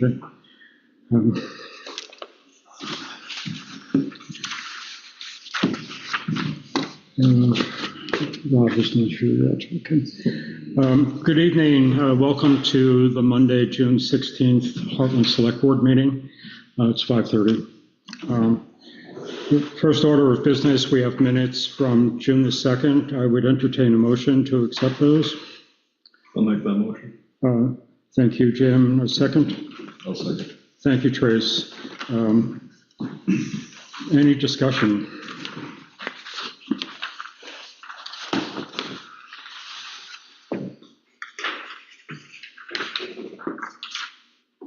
Okay. Rob is not sure yet. Okay. Good evening. Welcome to the Monday, June 16th Hartland Selectboard meeting. It's 5:30. First order of business, we have minutes from June the 2nd. I would entertain a motion to accept those. I'll make that motion. Thank you, Jim. A second? I'll second. Thank you, Trace. Any discussion?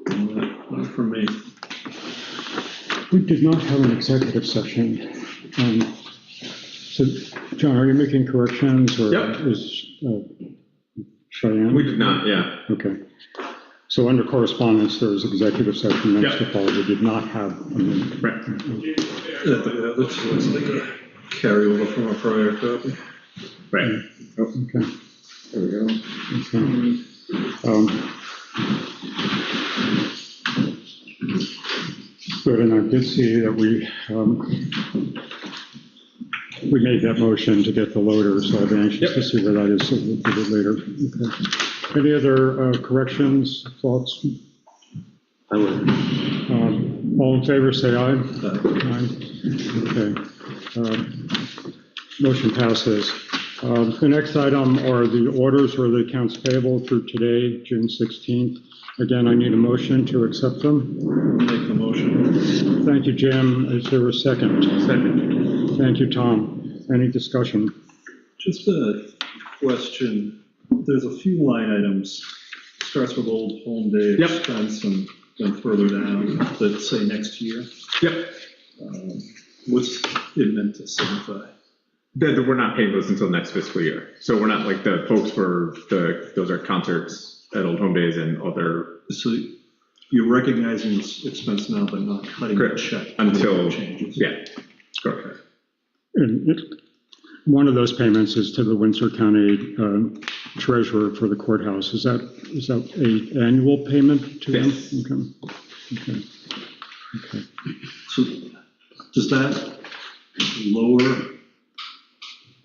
Not for me. We did not have an executive session. So, John, are you making corrections, or Yep. is Cheyenne? We did not, yeah. Okay. So under correspondence, there was executive session next to follow. We did not have a minute. Right. That looks like a carryover from a prior copy. Right. Oh, okay. There we go. Okay. Good, and I did see that we made that motion to get the loader, so I'll be anxious to see where that is a little bit later. Okay. Any other corrections, thoughts? I would. All in favor, say aye. Aye. Okay. Motion passes. The next item are the orders or the accounts payable through today, June 16th. Again, I need a motion to accept them. Make the motion. Thank you, Jim. Is there a second? Second. Thank you, Tom. Any discussion? Just a question. There's a few line items. Starts with Old Home Day Yep. expense and then further down that say next year. Yep. What's it meant to signify? We're not paying those until next fiscal year. So we're not like the folks for those are concerts at Old Home Days and other. So you're recognizing this expense now, but not cutting the check until changes. Yeah. Correct. And one of those payments is to the Windsor County treasurer for the courthouse. Is that a annual payment to them? Yes. Okay. So does that lower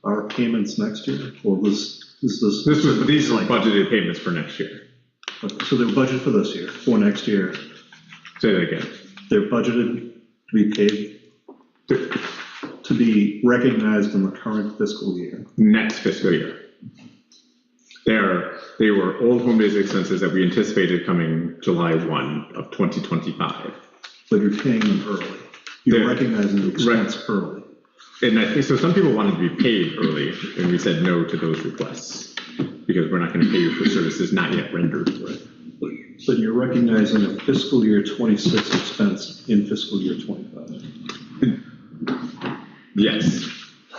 our payments next year, or these are budgeted payments for next year. So they're budgeted for this year, for next year. Say that again. They're budgeted to be paid, to be recognized in the current fiscal year. Next fiscal year. They were Old Home Days expenses that we anticipated coming July 1 of 2025. But you're paying them early. You're recognizing the expense early. And I think so. Some people wanted to be paid early, and we said no to those requests because we're not going to pay you for services not yet rendered. Right. But you're recognizing a fiscal year 26 expense in fiscal year 25. Yes.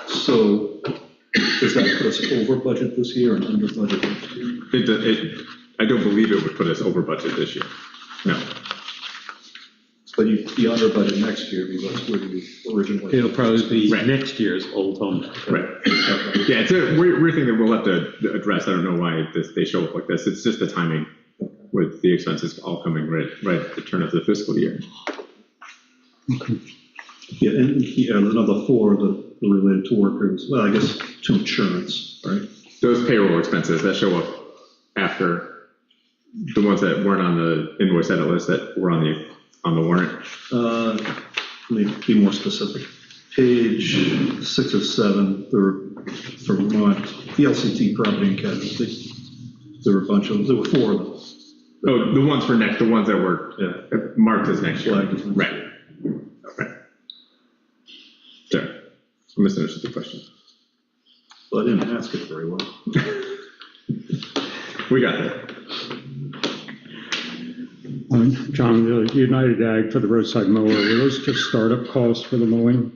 So does that put us over budget this year and under budget next year? I don't believe it would put us over budget this year. No. But you'd be under budget next year because where you originally. It'll probably be Right. next year's Old Home. Right. Yeah, it's a weird thing that we'll have to address. I don't know why they show up like this. It's just the timing with the expenses all coming right at the turn of the fiscal year. Okay. Yeah, and another four that are related to workers, well, I guess to insurance, right? Those payroll expenses that show up after the ones that weren't on the invoice edit list that were on the warrant. Let me be more specific. Page 6 of 7, there were the LCT property and casualty. There were four of them. Oh, the ones that were marked as next year. Right. Okay. Sorry, I misunderstood the question. Well, I didn't ask it very well. We got it. John, the United Ag for the roadside mower, were those just startup costs for the mowing?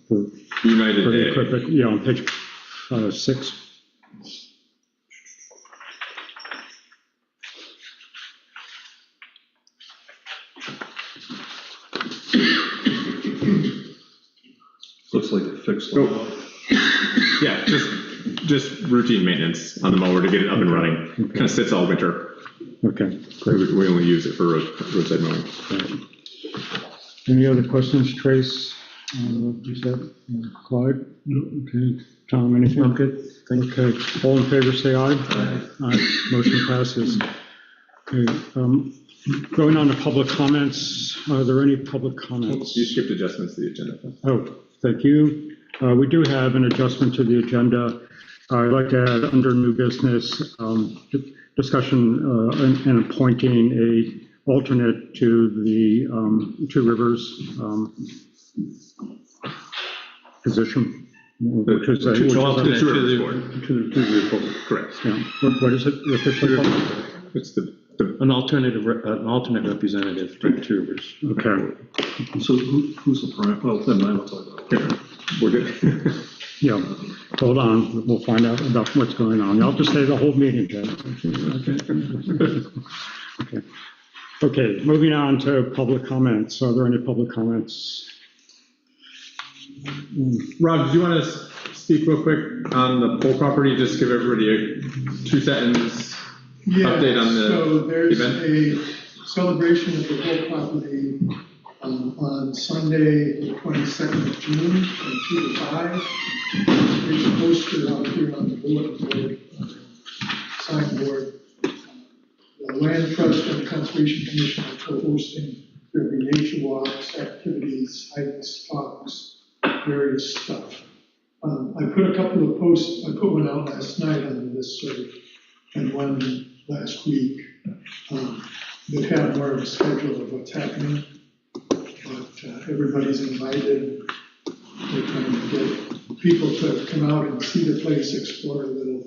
For United the Ag. equipment? Yeah, on page 6. Looks like it fixed it. Oh. Yeah, just routine maintenance on the mower to get it up and running. Kind of sits all winter. Okay, great. We only use it for roadside mowing. Any other questions, Trace? Is that Clyde? No. Okay. Tom, anything? I'm good. Okay. All in favor, say aye. Aye. Motion passes. Okay. Going on to public comments. Are there any public comments? You skipped adjustments to the agenda. Oh, thank you. We do have an adjustment to the agenda. I'd like to add under new business discussion and appointing a alternate to the Two Rivers position. Which is Correct. Yeah. What is it officially called? It's an alternate representative to Two Rivers. Okay. So who's the prime? Well, then I'll talk about it. we're good. Yeah. Hold on. We'll find out about what's going on. I'll just say the whole meeting, Jen. Okay. Okay. Moving on to public comments. Are there any public comments? Rob, do you want to speak real quick on the Pole property? Just give everybody a 2-sentence update on the so there's event. a celebration of the Pole property on Sunday, the 22nd of June, from 2 to 5. There's a poster out here on the bulletin board, signboard. The Land Trust and the Conservation Commission are co-hosting. There'll be nature walks, activities, hikes, talks, various stuff. I put a couple of posts, I put one out last night on the listserv and one last week that had more of a schedule of what's happening. But everybody's invited. We're trying to get people to come out and see the place, explore a little,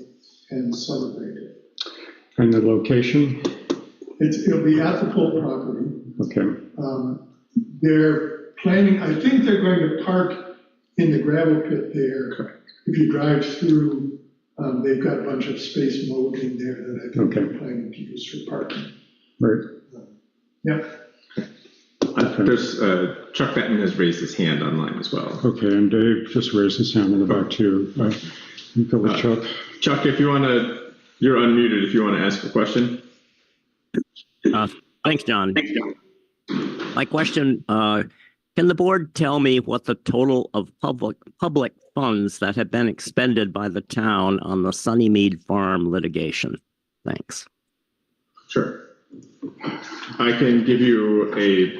and celebrate it. And the location? It'll be at the Pole property. Okay. They're planning, I think they're going to park in the gravel pit there. Correct. If you drive through, they've got a bunch of space mowed in there that I think they're planning to use for parking. Right. Yeah. There's Chuck Benton has raised his hand online as well. Okay, and Dave just raised his hand in the back too. Go with Chuck. Chuck, if you want to, you're unmuted if you want to ask a question. Thanks, John. My question, can the board tell me what the total of public funds that have been expended by the town on the Sunnymead Farm litigation? Thanks. Sure. I can give you a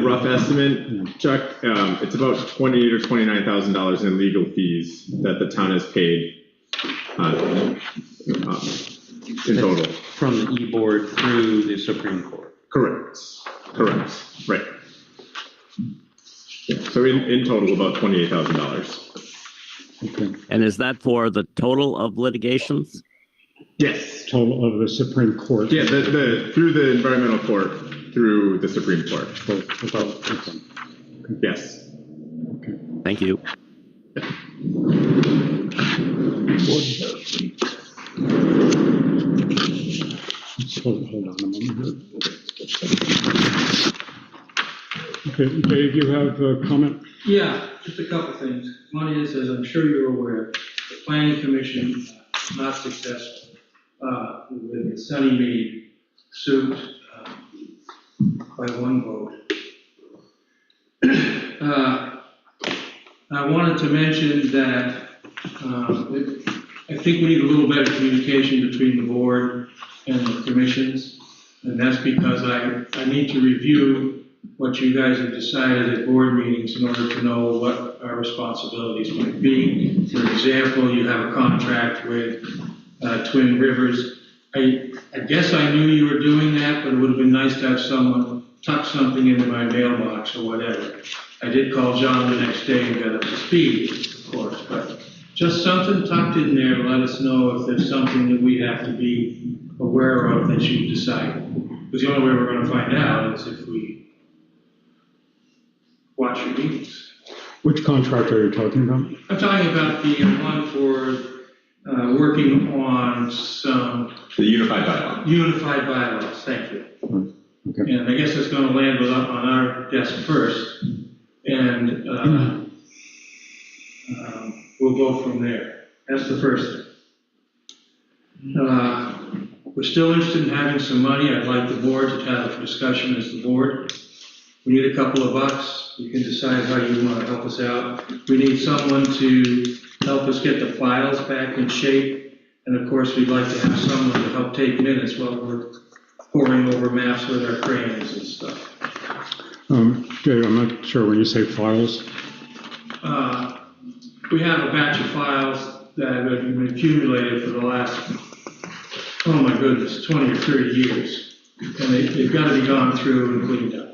rough estimate, Chuck. It's about $28,000 or $29,000 in legal fees that the town has paid in total. From the E-board through the Supreme Court. Correct. Right. Yeah. So in total, about $28,000. Okay. And is that for the total of litigations? Yes. Total of the Supreme Court. Yeah, through the environmental court, through the Supreme Court. Okay. Yes. Okay. Thank you. Hold on a moment. Okay, Dave, you have a comment? Yeah, just a couple things. One is, as I'm sure you're aware, the planning commission was not successful with the Sunnymead suit by one vote. I wanted to mention that I think we need a little better communication between the board and the commissions, and that's because I need to review what you guys have decided at board meetings in order to know what our responsibilities might be. For example, you have a contract with Twin Rivers. I guess I knew you were doing that, but it would have been nice to have someone tuck something into my mailbox or whatever. I did call John the next day and got up to speed, of course, but just something tucked in there to let us know if there's something that we have to be aware of that you've decided. Because the only way we're going to find out is if we watch your meetings. Which contract are you talking about? I'm talking about the one for working on some The unified bylaws, thank you. Okay. And I guess it's going to land on our desk first, and we'll go from there. That's the first thing. With We're still interested in having some money. I'd like the board to have a discussion as the board. We need a couple of bucks. You can decide how you want to help us out. We need someone to help us get the files back in shape. And of course, we'd like to have someone to help take minutes while we're poring over maps with our crayons and stuff. Dave, I'm not sure when you say files. We have a batch of files that have been accumulated for the last, oh my goodness, 20 or 30 years. And they've got to be gone through and cleaned up.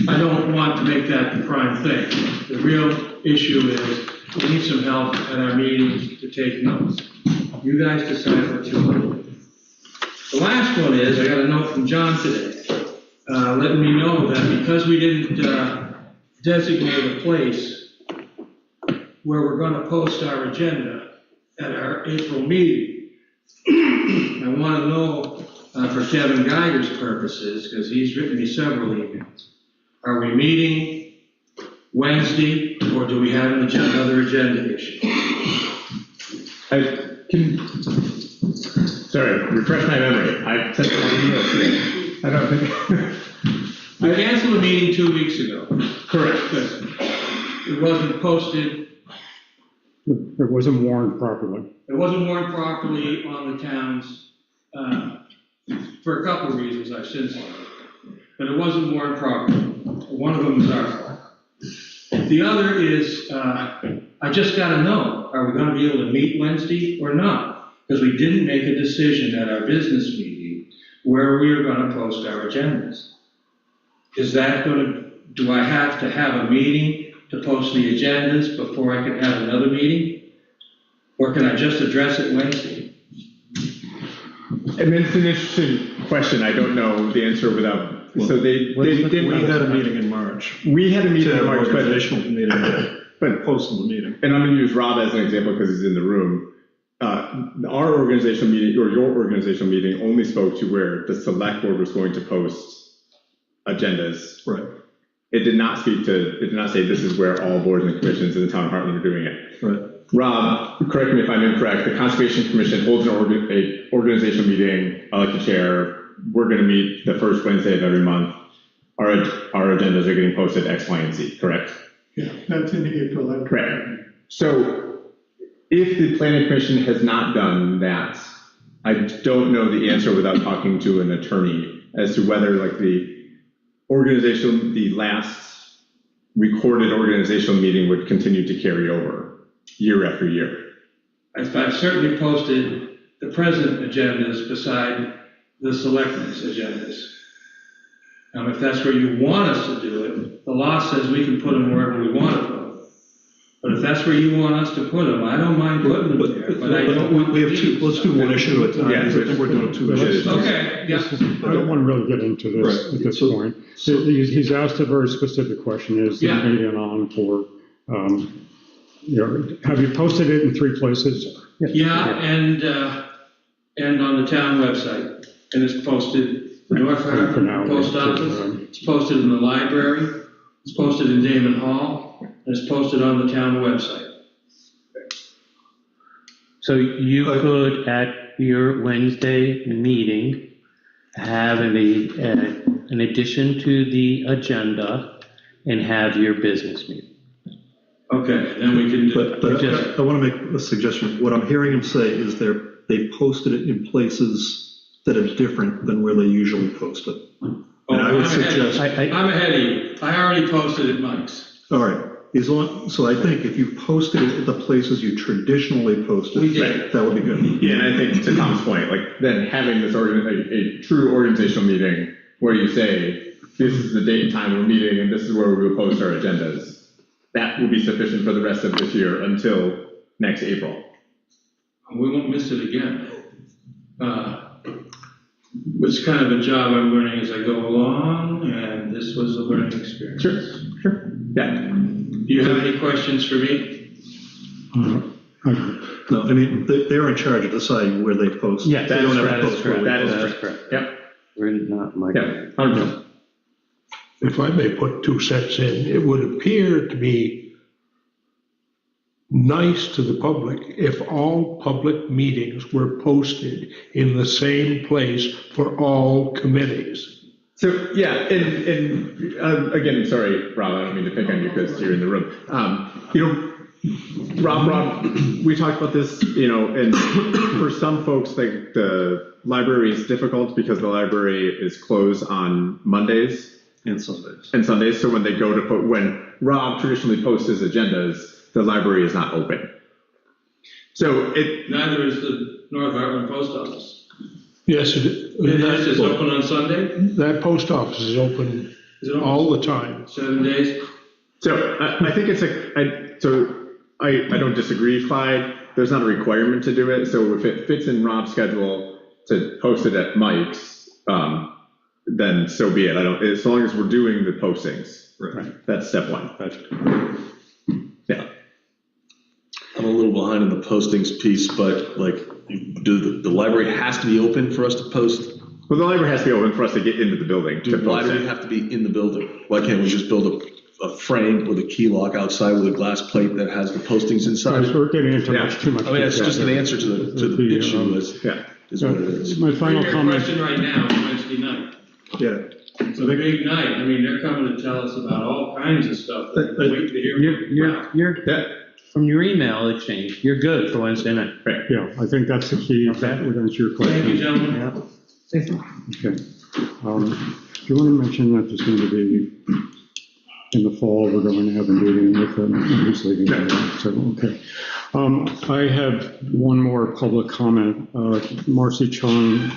I don't want to make that the prime thing. The real issue is we need some help at our meetings to take notes. You guys decide what you want to do. The last one is, I got a note from John today, letting me know that because we didn't designate a place where we're going to post our agenda at our April meeting, I want to know, for Kevin Geiger's purposes, because he's written me several emails, are we meeting Wednesday, or do we have another agenda issue? Sorry, refresh my memory. I sent one email today. I don't think. I canceled a meeting 2 weeks ago. Correct. It wasn't posted. It wasn't warned properly. It wasn't warned properly on the town's, for a couple of reasons I've since learned. But it wasn't warned properly. One of them is our fault. The other is, I just got to know, are we going to be able to meet Wednesday or not? Because we didn't make a decision at our business meeting where we are going to post our agendas. Is that going to, do I have to have a meeting to post the agendas before I can have another meeting? Or can I just address it Wednesday? I mean, it's an interesting question. I don't know the answer without. So they didn't. We had a meeting in March. We had a meeting in March, but organizational meeting, but posted the meeting. And I'm going to use Rob as an example because he's in the room. Our organizational meeting, or your organizational meeting, only spoke to where the select board was going to post agendas. Right. It did not speak to, it did not say this is where all boards and commissions in the town of Hartland are doing it. Right. Rob, correct me if I'm incorrect, the Conservation Commission holds an organizational meeting. I like the chair. We're going to meet the first Wednesday of every month. Our agendas are getting posted X, Y, and Z, correct? Yeah, that's in April. Correct. So if the planning commission has not done that, I don't know the answer without talking to an attorney as to whether like the last recorded organizational meeting would continue to carry over year after year. I've certainly posted the present agendas beside the selectmen's agendas. If that's where you want us to do it, the law says we can put them wherever we want to put them. But if that's where you want us to put them, I don't mind putting them there, but I don't want. We have two, let's do one issue at a time, because I think we're doing two issues. Okay, yeah. I don't want to really get into this Right. at this point. He's asked a very specific question, is the meeting on for, have you posted it in 3 places? Yeah, and on the town website, and it's posted in North For now, Harbor Post Office, it's posted in the library, it's posted in Damon Hall, and it's posted on the town website. So you could, at your Wednesday meeting, have an addition to the agenda and have your business meeting. Okay, then we can do. But I want to make a suggestion. What I'm hearing him say is they posted it in places that are different than where they usually post it. And I would suggest. I'm ahead of you. I already posted at Mike's. All right. So I think if you posted it at the places you traditionally posted, We did. that would be good. Yeah, and I think to Tom's point, like then having this a true organizational meeting where you say, this is the date and time we're meeting and this is where we will post our agendas, that will be sufficient for the rest of this year until next April. We won't miss it again. It's kind of a job I'm learning as I go along, and this was a learning experience. Sure. Yeah. Do you have any questions for me? No, I mean, they're in charge of deciding where they post. Yeah, They don't have to post where we That post. is correct. Yep. We're not Yeah. micro. 100%. If I may put 2 cents in, it would appear to be nice to the public if all public meetings were posted in the same place for all committees. So, yeah, and again, sorry, Rob, I don't mean to pick on you because you're in the room. Rob, we talked about this, and for some folks, like the library is difficult because the library is closed on Mondays. And Sundays. So when they go to, when Rob traditionally posts his agendas, the library is not open. So Neither is the North Hartland Post Office. Yes, It is open on Sunday? that post office is open Is it open all the time. 7 days? So I think it's I don't disagree, Clyde. There's not a requirement to do it. So if it fits in Rob's schedule to post it at Mike's, then so be it. As long as we're doing the postings. Right. That's step one. Yeah. I'm a little behind on the postings piece, but like, the library has to be open for us to post? Well, the library has to be open for us to get into the building. Why do we have to be in the building? Why can't we just build a frame with a key lock outside with a glass plate that has the postings inside? Guys, we're getting into Yeah. too much. I mean, that's detail just an here. answer to the issue is what it is. My final Your comment. question right now is Wednesday night. Yeah. It's a big night. I mean, they're coming to tell us about all kinds of stuff. that we're waiting to hear. You're, from your email exchange, you're good for Wednesday night. Right. Yeah, I think that's the key. That would answer your question. Thank you, gentlemen. Okay. Do you want to mention that there's going to be, in the fall, we're going to have a meeting with them, who's leading that, so, okay. I have one more public comment. Marcy Chung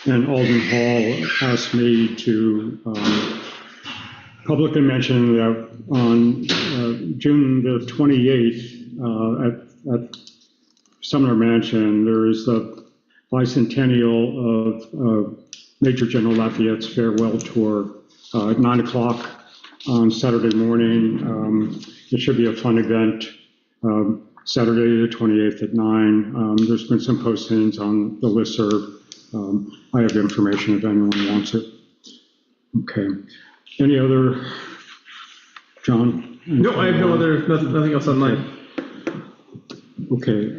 and Alden Hall asked me to publicly mention that on June the 28th at Sumner Mansion, there is the bicentennial of Major General Lafayette's farewell tour at 9 o'clock on Saturday morning. It should be a fun event. Saturday the 28th at 9. There's been some postings on the listserv. I have information if anyone wants it. Okay. Any other, John? No, I have nothing else online. Okay.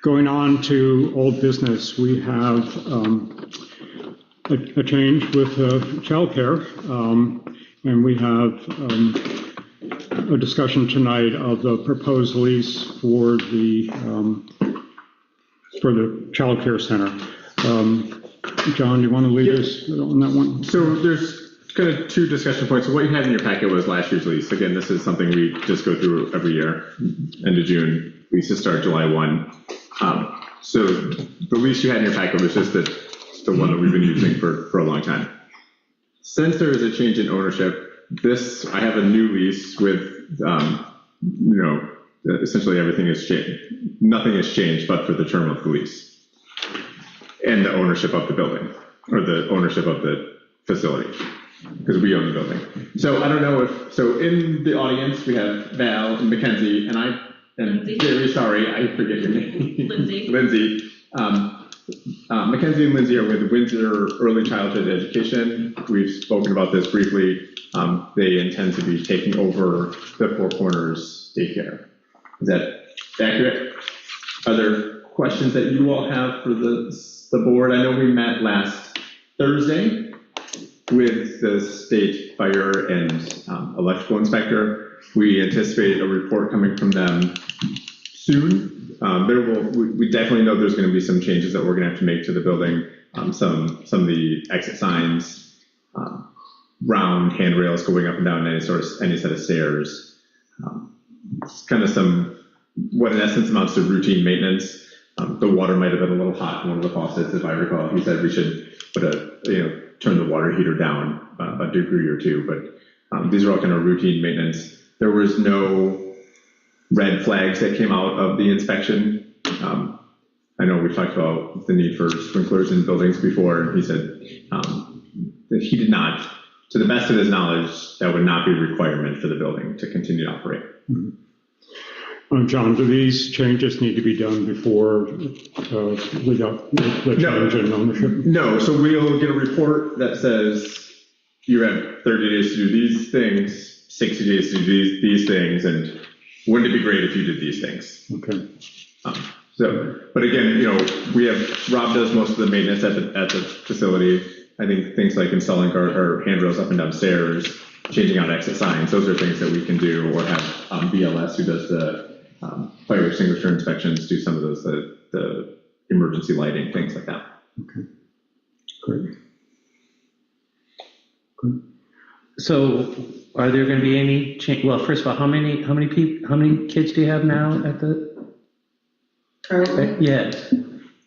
Going on to old business, we have a change with childcare, and we have a discussion tonight of the proposed lease for the childcare center. John, do you want to lead us on that one? So there's kind of two discussion points. So what you had in your packet was last year's lease. Again, this is something we just go through every year, end of June. Leases start July 1. So the lease you had in your packet was just the one that we've been using for a long time. Since there is a change in ownership, I have a new lease with, essentially everything has changed. Nothing has changed but for the term of the lease and the ownership of the building, or the ownership of the facility, because we own the building. So I don't know so in the audience, we have Val and Mackenzie, and very sorry, I forget your name. Lindsay. Mackenzie and Lindsay are with Windsor Early Childhood Education. We've spoken about this briefly. They intend to be taking over the Four Corners daycare. Is that accurate? Are there questions that you all have for the board? I know we met last Thursday with the state fire and electrical inspector. We anticipate a report coming from them soon. We definitely know there's going to be some changes that we're going to have to make to the building. Some of the exit signs, round handrails going up and down any set of stairs. It's kind of what in essence amounts to routine maintenance. The water might have been a little hot in one of the faucets, if I recall. He said we should turn the water heater down a degree or two, but these are all kind of routine maintenance. There was no red flags that came out of the inspection. I know we talked about the need for sprinklers in buildings before, and he said that he did not, to the best of his knowledge, that would not be a requirement for the building to continue to operate. Mm-hmm. John, do these changes need to be done before we got the change in ownership? No, so we'll get a report that says you have 30 days to do these things, 60 days to do these things, and wouldn't it be great if you did these things? Okay. So, but again, Rob does most of the maintenance at the facility. I think things like installing our handrails up and down stairs, changing out exit signs, those are things that we can do, or have BLS, who does the fire extinguisher inspections, do some of those, the emergency lighting, things like that. Okay. Great. Good. So are there going to be any change? Well, first of all, how many kids do you have now at the? Currently, Yeah.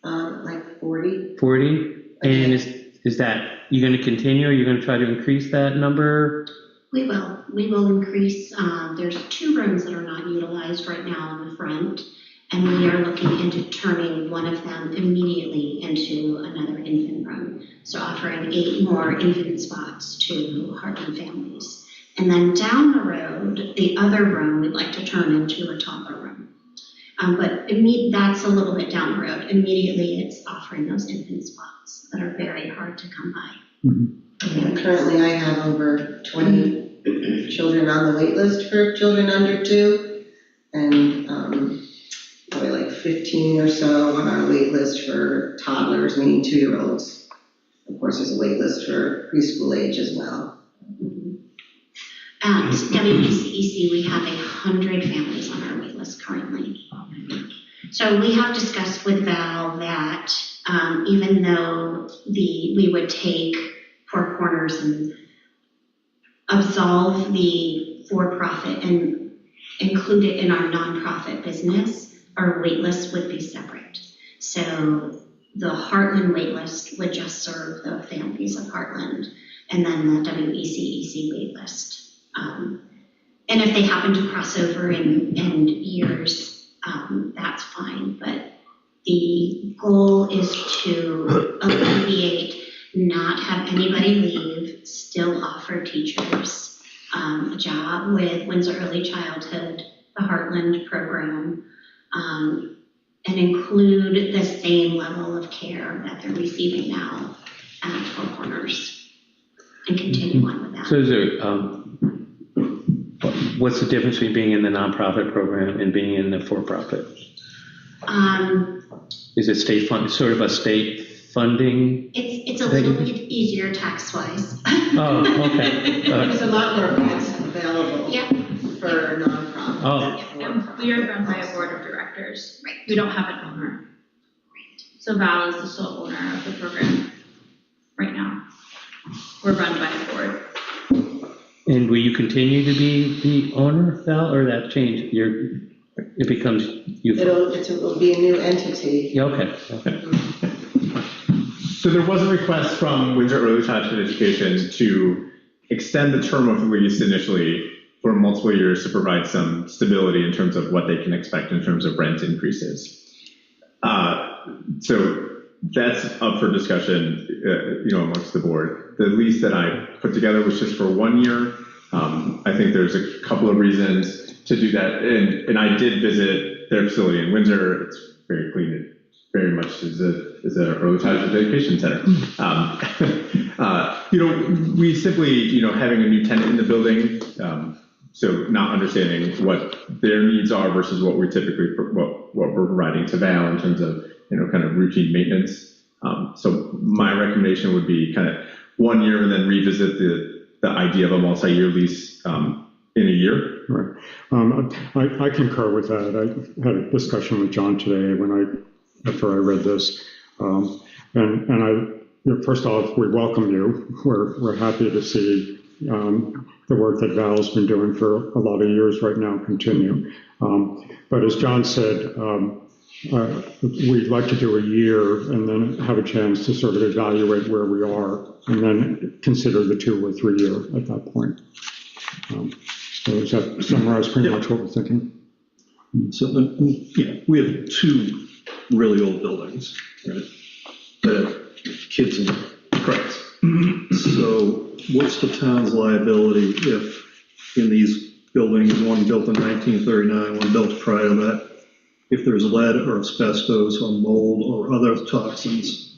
like 40. 40? And is that, you going to continue? Are you going to try to increase that number? We will. We will increase. There's 2 rooms that are not utilized right now in the front, and we are looking into turning one of them immediately into another infant room. So offering 8 more infant spots to Hartland families. And then down the road, the other room we'd like to turn into a toddler room. But that's a little bit down the road. Immediately, it's offering those infant spots that are very hard to come by. And currently, I have over 20 children on the wait list for children under 2, and probably like 15 or so on our wait list for toddlers, meaning 2-year-olds. Of course, there's a wait list for preschool age as well. At WECEC, we have 100 families on our wait list currently. So we have discussed with Val that even though we would take Four Corners and absolve the for-profit and include it in our nonprofit business, our wait list would be separate. So the Hartland wait list would just serve the families of Hartland, and then the WECEC wait list. And if they happen to cross over in years, that's fine. But the goal is to alleviate, not have anybody leave, still offer teachers a job with Windsor Early Childhood, the Hartland program, and include the same level of care that they're receiving now at Four Corners, and continue on with that. So is there, what's the difference between being in the nonprofit program and being in the for-profit? Is it state fund, sort of a state funding? It's a little bit easier tax-wise. Oh, okay. There's a lot more grants available for nonprofits. Oh. We are run by a board of directors. Right. We don't have an owner. So Val is the sole owner of the program right now. We're run by a board. And will you continue to be the owner, Val, or that change? It becomes you. It will be a new entity. Yeah, okay. So there was a request from Windsor Early Childhood Education to extend the term of the lease initially for multiple years to provide some stability in terms of what they can expect in terms of rent increases. So that's up for discussion, amongst the board. The lease that I put together was just for 1 year. I think there's a couple of reasons to do that. And I did visit their facility in Windsor. It's very clean. It very much is an early childhood education center. We simply, having a new tenant in the building, so not understanding what their needs are versus what what we're providing to Val in terms of, kind of routine maintenance. So my recommendation would be kind of 1 year and then revisit the idea of a multi-year lease in a year. Right. I concur with that. I had a discussion with John today after I read this. First off, we welcome you. We're happy to see the work that Val's been doing for a lot of years right now continue. But as John said, we'd like to do a year and then have a chance to sort of evaluate where we are and then consider the 2 or 3 year at that point. So does that summarize pretty much what we're thinking? So, we have 2 really old buildings, right, that have kids in them. Correct. So what's the town's liability if in these buildings, one built in 1939, one built prior to that, if there's lead or asbestos or mold or other toxins,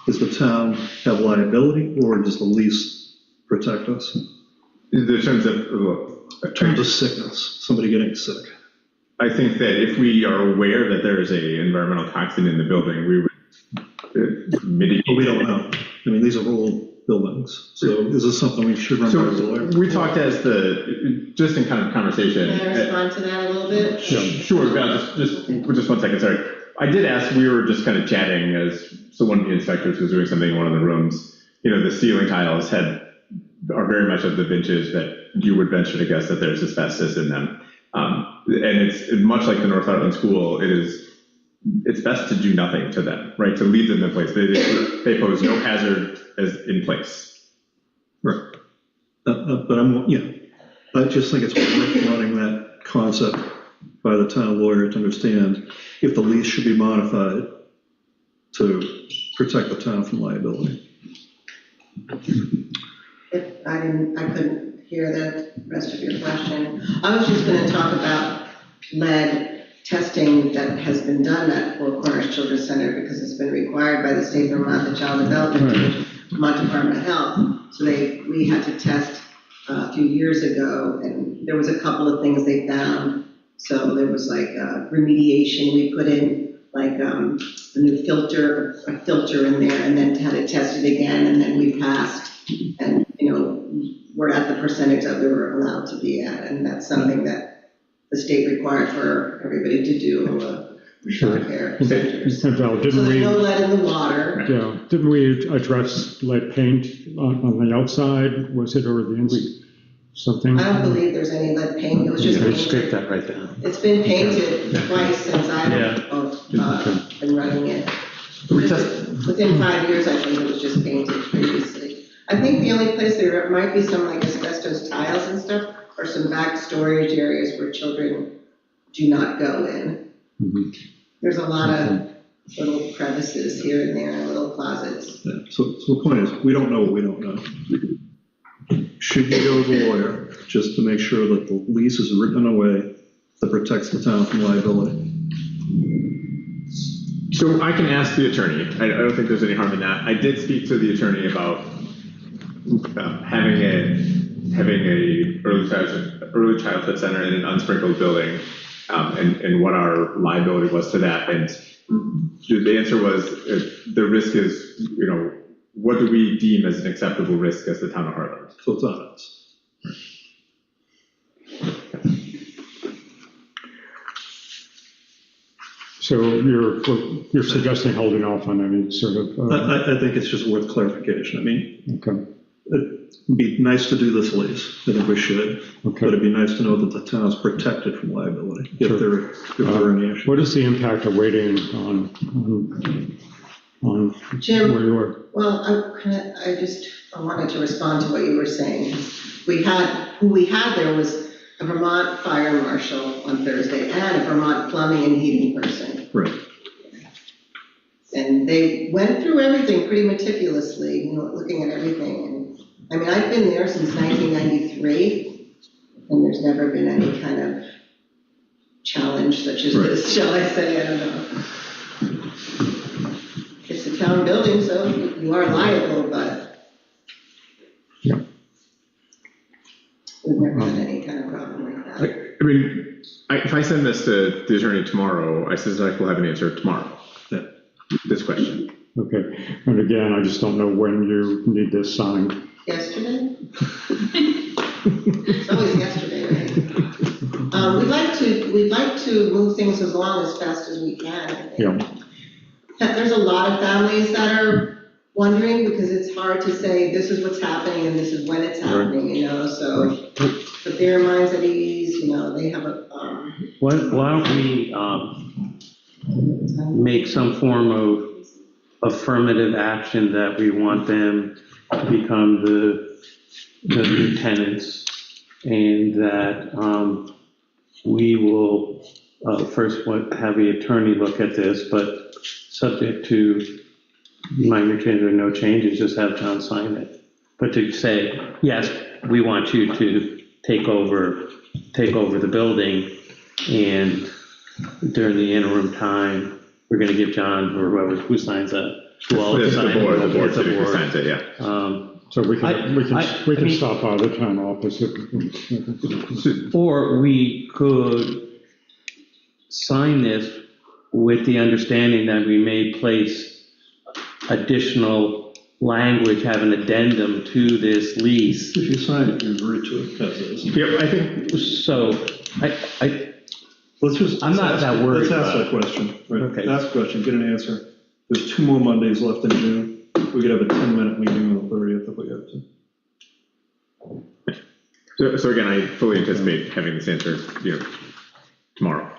does the town have liability or does the lease protect us? In terms of In terms of sickness, somebody getting sick. I think that if we are aware that there is a environmental toxin in the building, we would mitigate. But we don't know. I mean, these are old buildings, so is this something we should run by the lawyer? So we talked just in kind of conversation. Can I respond to that a little bit? Sure, Val, just 1 second, sorry. I did ask, we were just kind of chatting as, so one of the inspectors was doing something in one of the rooms. You know, the ceiling tiles are very much of the vintage that you would venture to guess that there's asbestos in them. And it's much like the North Hartland School, it's best to do nothing to them, right? To leave them in place. They pose no hazard as in place. Right. But I just think it's worth running that concept by the town lawyer to understand if the lease should be modified to protect the town from liability. I couldn't hear the rest of your question. I was just going to talk about lead testing that has been done at Four Corners Children's Center because it's been required by the state of Vermont, the Child Development Division, Vermont Department of Health. So we had to test a few years ago, and there was a couple of things they found. So there was like remediation. We put in like a new filter in there, and then had it tested again, and then we passed. And we're at the percentage that we were allowed to be at, and that's something that the state required for everybody to do. Care centers. And Val, So didn't there's we? no lead in the water. Yeah, didn't we address lead paint on the outside? Was it, or the inside? Something? I don't believe there's any lead paint. It was just Scrape painted. that right down. It's been painted twice since I've been running it. Within 5 years, I think it was just painted previously. I think the only place there might be some like asbestos tiles and stuff, or some back storage areas where children do not go in. Mm-hmm. There's a lot of little crevices here and there, little closets. Yeah. So the point is, we don't know what we don't know. Should you go to the lawyer just to make sure that the lease is written in a way that protects the town from liability? So I can ask the attorney. I don't think there's any harm in that. I did speak to the attorney about having a early childhood center in an unsprinkled building, and what our liability was to that. And the answer was the risk is, what do we deem as an acceptable risk as the town of Hartland? So it's on us. So you're suggesting holding off on any sort of? I think it's just worth clarification. I mean, Okay. it'd be nice to do this lease. I think we should. Okay. But it'd be nice to know that the town is protected from liability if there are any issues. What is the impact of waiting on Jim, where you are? well, I wanted to respond to what you were saying. Who we had there was a Vermont fire marshal on Thursday and a Vermont plumbing and heating person. Right. And they went through everything pretty meticulously, looking at everything. And I mean, I've been there since 1993, and there's never been any kind of challenge such as this, shall I say, I don't know. It's a town building, so you are liable, but Yeah. we've never had any kind of problem like that. I mean, if I send this to the attorney tomorrow, I suspect we'll have an answer tomorrow. This question. Okay. And again, I just don't know when you need this signed. Yesterday? It's always yesterday, right? We'd like to move things along as fast as we can, I think. Yeah. There's a lot of families that are wondering because it's hard to say this is what's happening and this is when it's happening, so put their minds at ease, they have a, Why don't we make some form of affirmative action that we want them to become the new tenants, and that we will first have the attorney look at this, but subject to minor change or no changes, just have John sign it. But to say, yes, we want you to take over the building, and during the interim time, we're going to give John or who signs that. The board signs it, yeah. So we can stop by the town office. Or we could sign this with the understanding that we may place additional language, have an addendum to this lease. If you sign it, you agree to it, as is. Yeah, I think, so, Let's just. I'm not that worried Let's ask about that question. Right. Okay. Ask a question, get an answer. There's 2 more Mondays left in June. We could have a 10-minute meeting on the 30th if we have to. So again, I fully anticipate having this answer, tomorrow.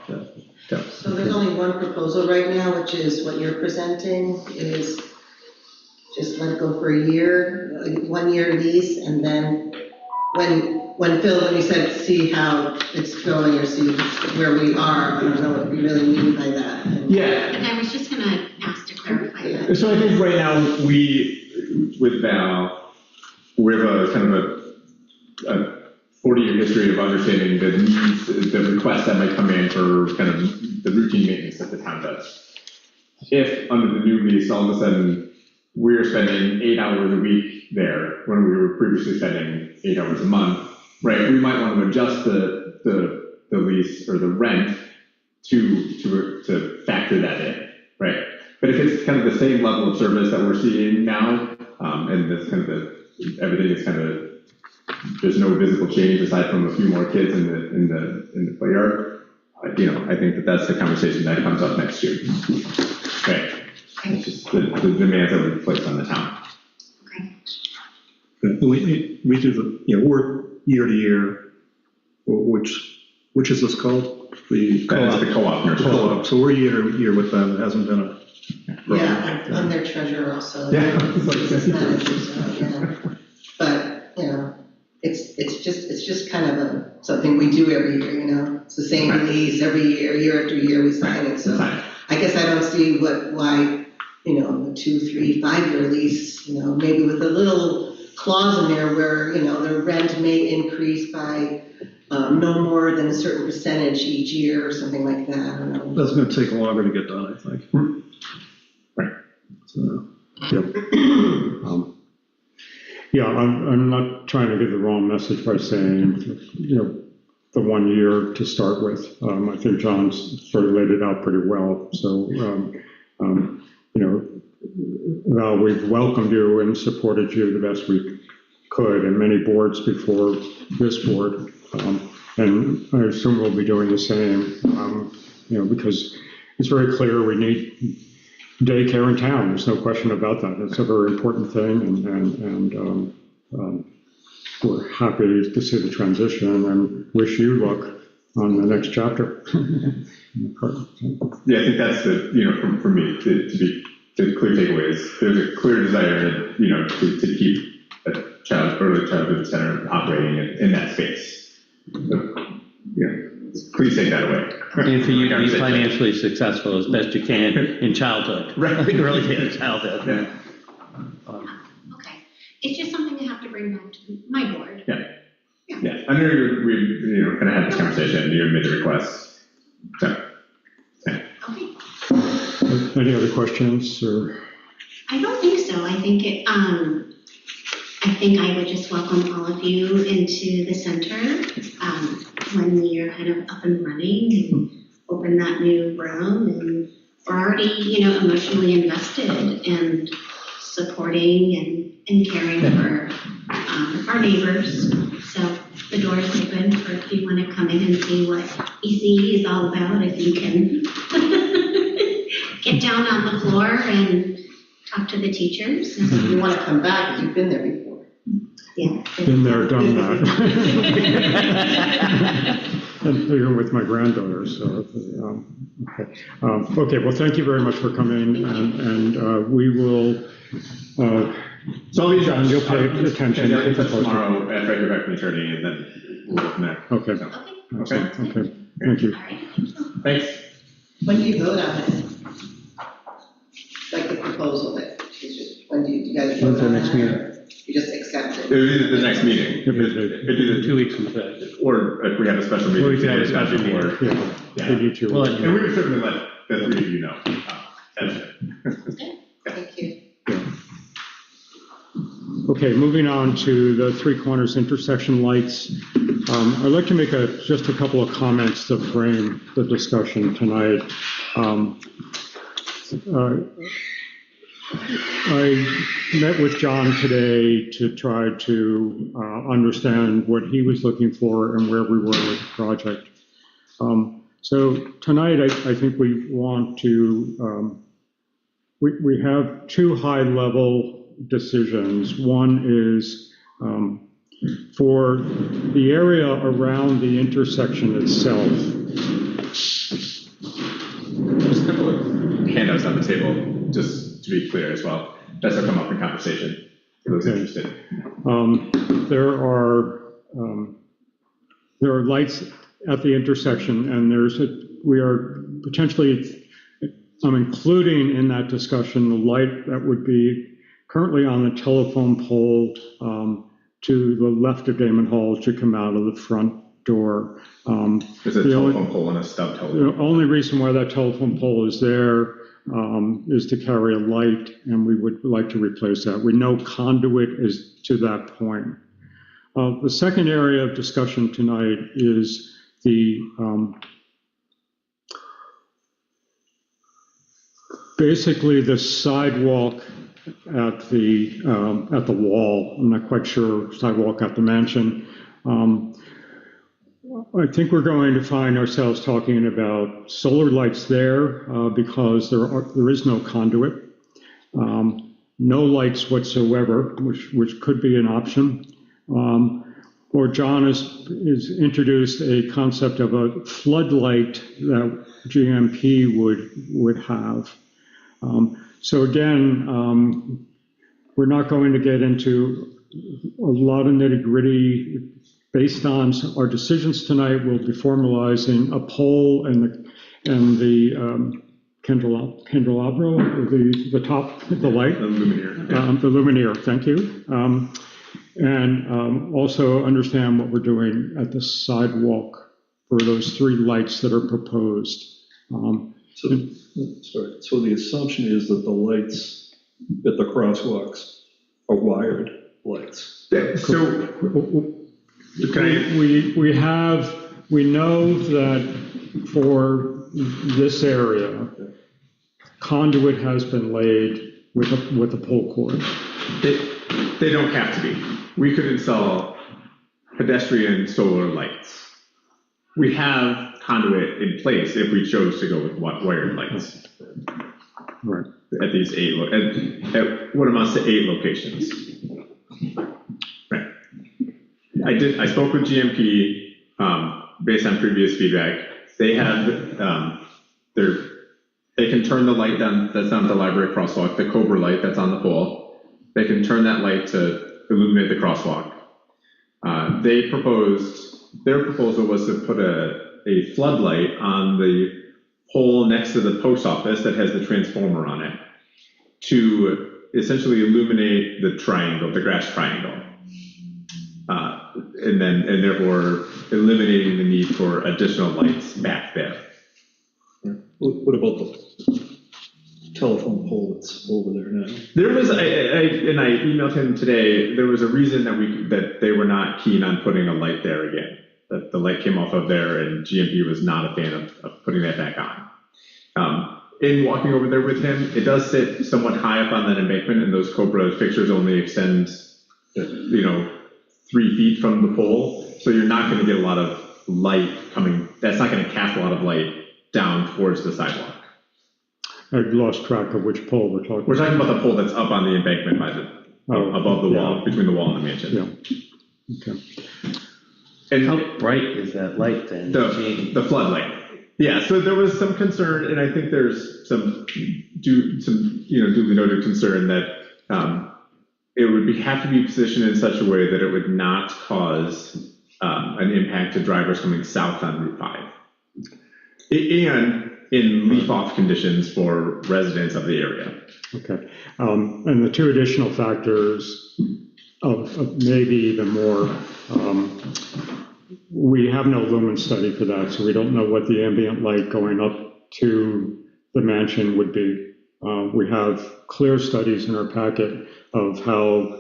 So there's only one proposal right now, which is what you're presenting, is just let it go for a year, a 1-year lease, and then when Phil, when you said see how it's going or see where we are, I don't know what you really mean by that. Yeah. And I was just gonna ask to clarify that. So I think right now with Val, we have a kind of a 40-year history of understanding the needs, the requests that might come in for kind of the routine maintenance that the town does. If under the new lease, all of a sudden we're spending 8 hours a week there when we were previously spending 8 hours a month, right? We might want to adjust the lease or the rent to factor that in, right? But if it's kind of the same level of service that we're seeing now, and that's kind of everything is kind of, there's no visible change aside from a few more kids in the play yard, I think that's the conversation that comes up next year. Right. It's just the demands that we place on the town. Okay. We do we're year to year, which is this called? The That is the co-op nurse. Co-op. So we're year to year with them. It hasn't been a. Yeah, I'm their treasurer also. Yeah. Business manager, so, but, it's just kind of something we do every year, It's the same release every year after year we sign it, so I guess I don't see why, the 2, 3, 5-year lease, maybe with a little clause in there where, the rent may increase by no more than a certain percentage each year or something like that, I don't know. That's going to take longer to get done, I think. Right. So, Yeah, I'm not trying to give the wrong message by saying, the 1 year to start with. I think John's sort of laid it out pretty well. So, Val, we've welcomed you and supported you the best we could, and many boards before this board. And I assume we'll be doing the same, because it's very clear we need daycare in town. There's no question about that. It's a very important thing, and we're happy to see the transition and wish you luck on the next chapter. Yeah, I think that's for me, the clear takeaway is there's a clear desire to keep a early childhood center operating in that space. Please take that away. And for you to be financially successful as best you can in childhood. Right. Early childhood. Yeah. Okay. It's just something I have to bring back to my board. Yeah. I know we're going to have this conversation. You made the request. So. Okay. Any other questions or? I don't think so. I think I would just welcome all of you into the center when you're kind of up and running and open that new room. And we're already, emotionally invested and supporting and caring for our neighbors. So the door is open for if you want to come in and see what ECE is all about, if you can get down on the floor and talk to the teachers. If you want to come back, you've been there before. Yeah. Been there, done that. And even with my granddaughter, so, okay. Okay, well, thank you very much for coming, and we will, So John, you'll pay attention. I'll get tomorrow after I get back from the attorney, and then we'll go from there. Okay. Okay, thank you. All right. Thanks. When do you vote on it? Like the proposal that, when do you guys vote on that? You just accept it? It would be the next meeting. It'd be It'd be 2 weeks from today. or if we have a special meeting. Or we can have a today, special before. meeting. Yeah, we need to. Well, And we would certainly let the 3 of you know. Thank you. Okay, moving on to the Three Corners intersection lights. I'd like to make just a couple of comments to frame the discussion tonight. I met with John today to try to understand what he was looking for and where we were with the project. So tonight, I think we want to, we have two high-level decisions. One is for the area around the intersection itself. There's a couple of handouts on the table, just to be clear as well. That's will come up in conversation for those interested. There are lights at the intersection, and we are potentially, I'm including in that discussion the light that would be currently on the telephone pole to the left of Damon Hall to come out of the front door. There's a telephone pole and a stub telephone. The only reason why that telephone pole is there is to carry a light, and we would like to replace that. We know conduit is to that point. The second area of discussion tonight is the basically the sidewalk at the wall. I'm not quite sure, sidewalk at the mansion. I think we're going to find ourselves talking about solar lights there because there is no conduit, no lights whatsoever, which could be an option. Or John has introduced a concept of a floodlight that GMP would have. So again, we're not going to get into a lot of nitty-gritty. Based on our decisions tonight, we'll be formalizing a pole and the candelabro, the top, the light. The luminaire. Yeah. The luminaire, thank you. And also understand what we're doing at the sidewalk for those three lights that are proposed. So the assumption is that the lights at the crosswalks are wired lights. So we know that for this area, conduit has been laid with a pole cord. They don't have to be. We could install pedestrian solar lights. We have conduit in place if we chose to go with wired lights. Right. At these at what amounts to 8 locations. Right. I spoke with GMP based on previous feedback. They have they can turn the light down that's on the library crosswalk, the Cobra light that's on the pole. They can turn that light to illuminate the crosswalk. Their proposal was to put a floodlight on the pole next to the post office that has the transformer on it to essentially illuminate the triangle, the grass triangle. And therefore eliminating the need for additional lights back there. What about the telephone pole that's over there now? There was, and I emailed him today, there was a reason that they were not keen on putting a light there again. That the light came off of there and GMP was not a fan of putting that back on. In walking over there with him, it does sit somewhat high up on that embankment, and those Cobra fixtures only extend, 3 feet from the pole. So you're not going to get a lot of light coming, that's not going to cast a lot of light down towards the sidewalk. I lost track of which pole we're talking about. We're talking about the pole that's up on the embankment above the wall, between the wall and the mansion. Yeah. Okay. And How bright is that light then? the floodlight. Yeah, so there was some concern, and I think there's some duly noted concern that it would have to be positioned in such a way that it would not cause an impact to drivers coming south on Route 5. And in leaf-off conditions for residents of the area. Okay. And the two additional factors of maybe even more, we have no lumen study for that, so we don't know what the ambient light going up to the mansion would be. We have clear studies in our packet of how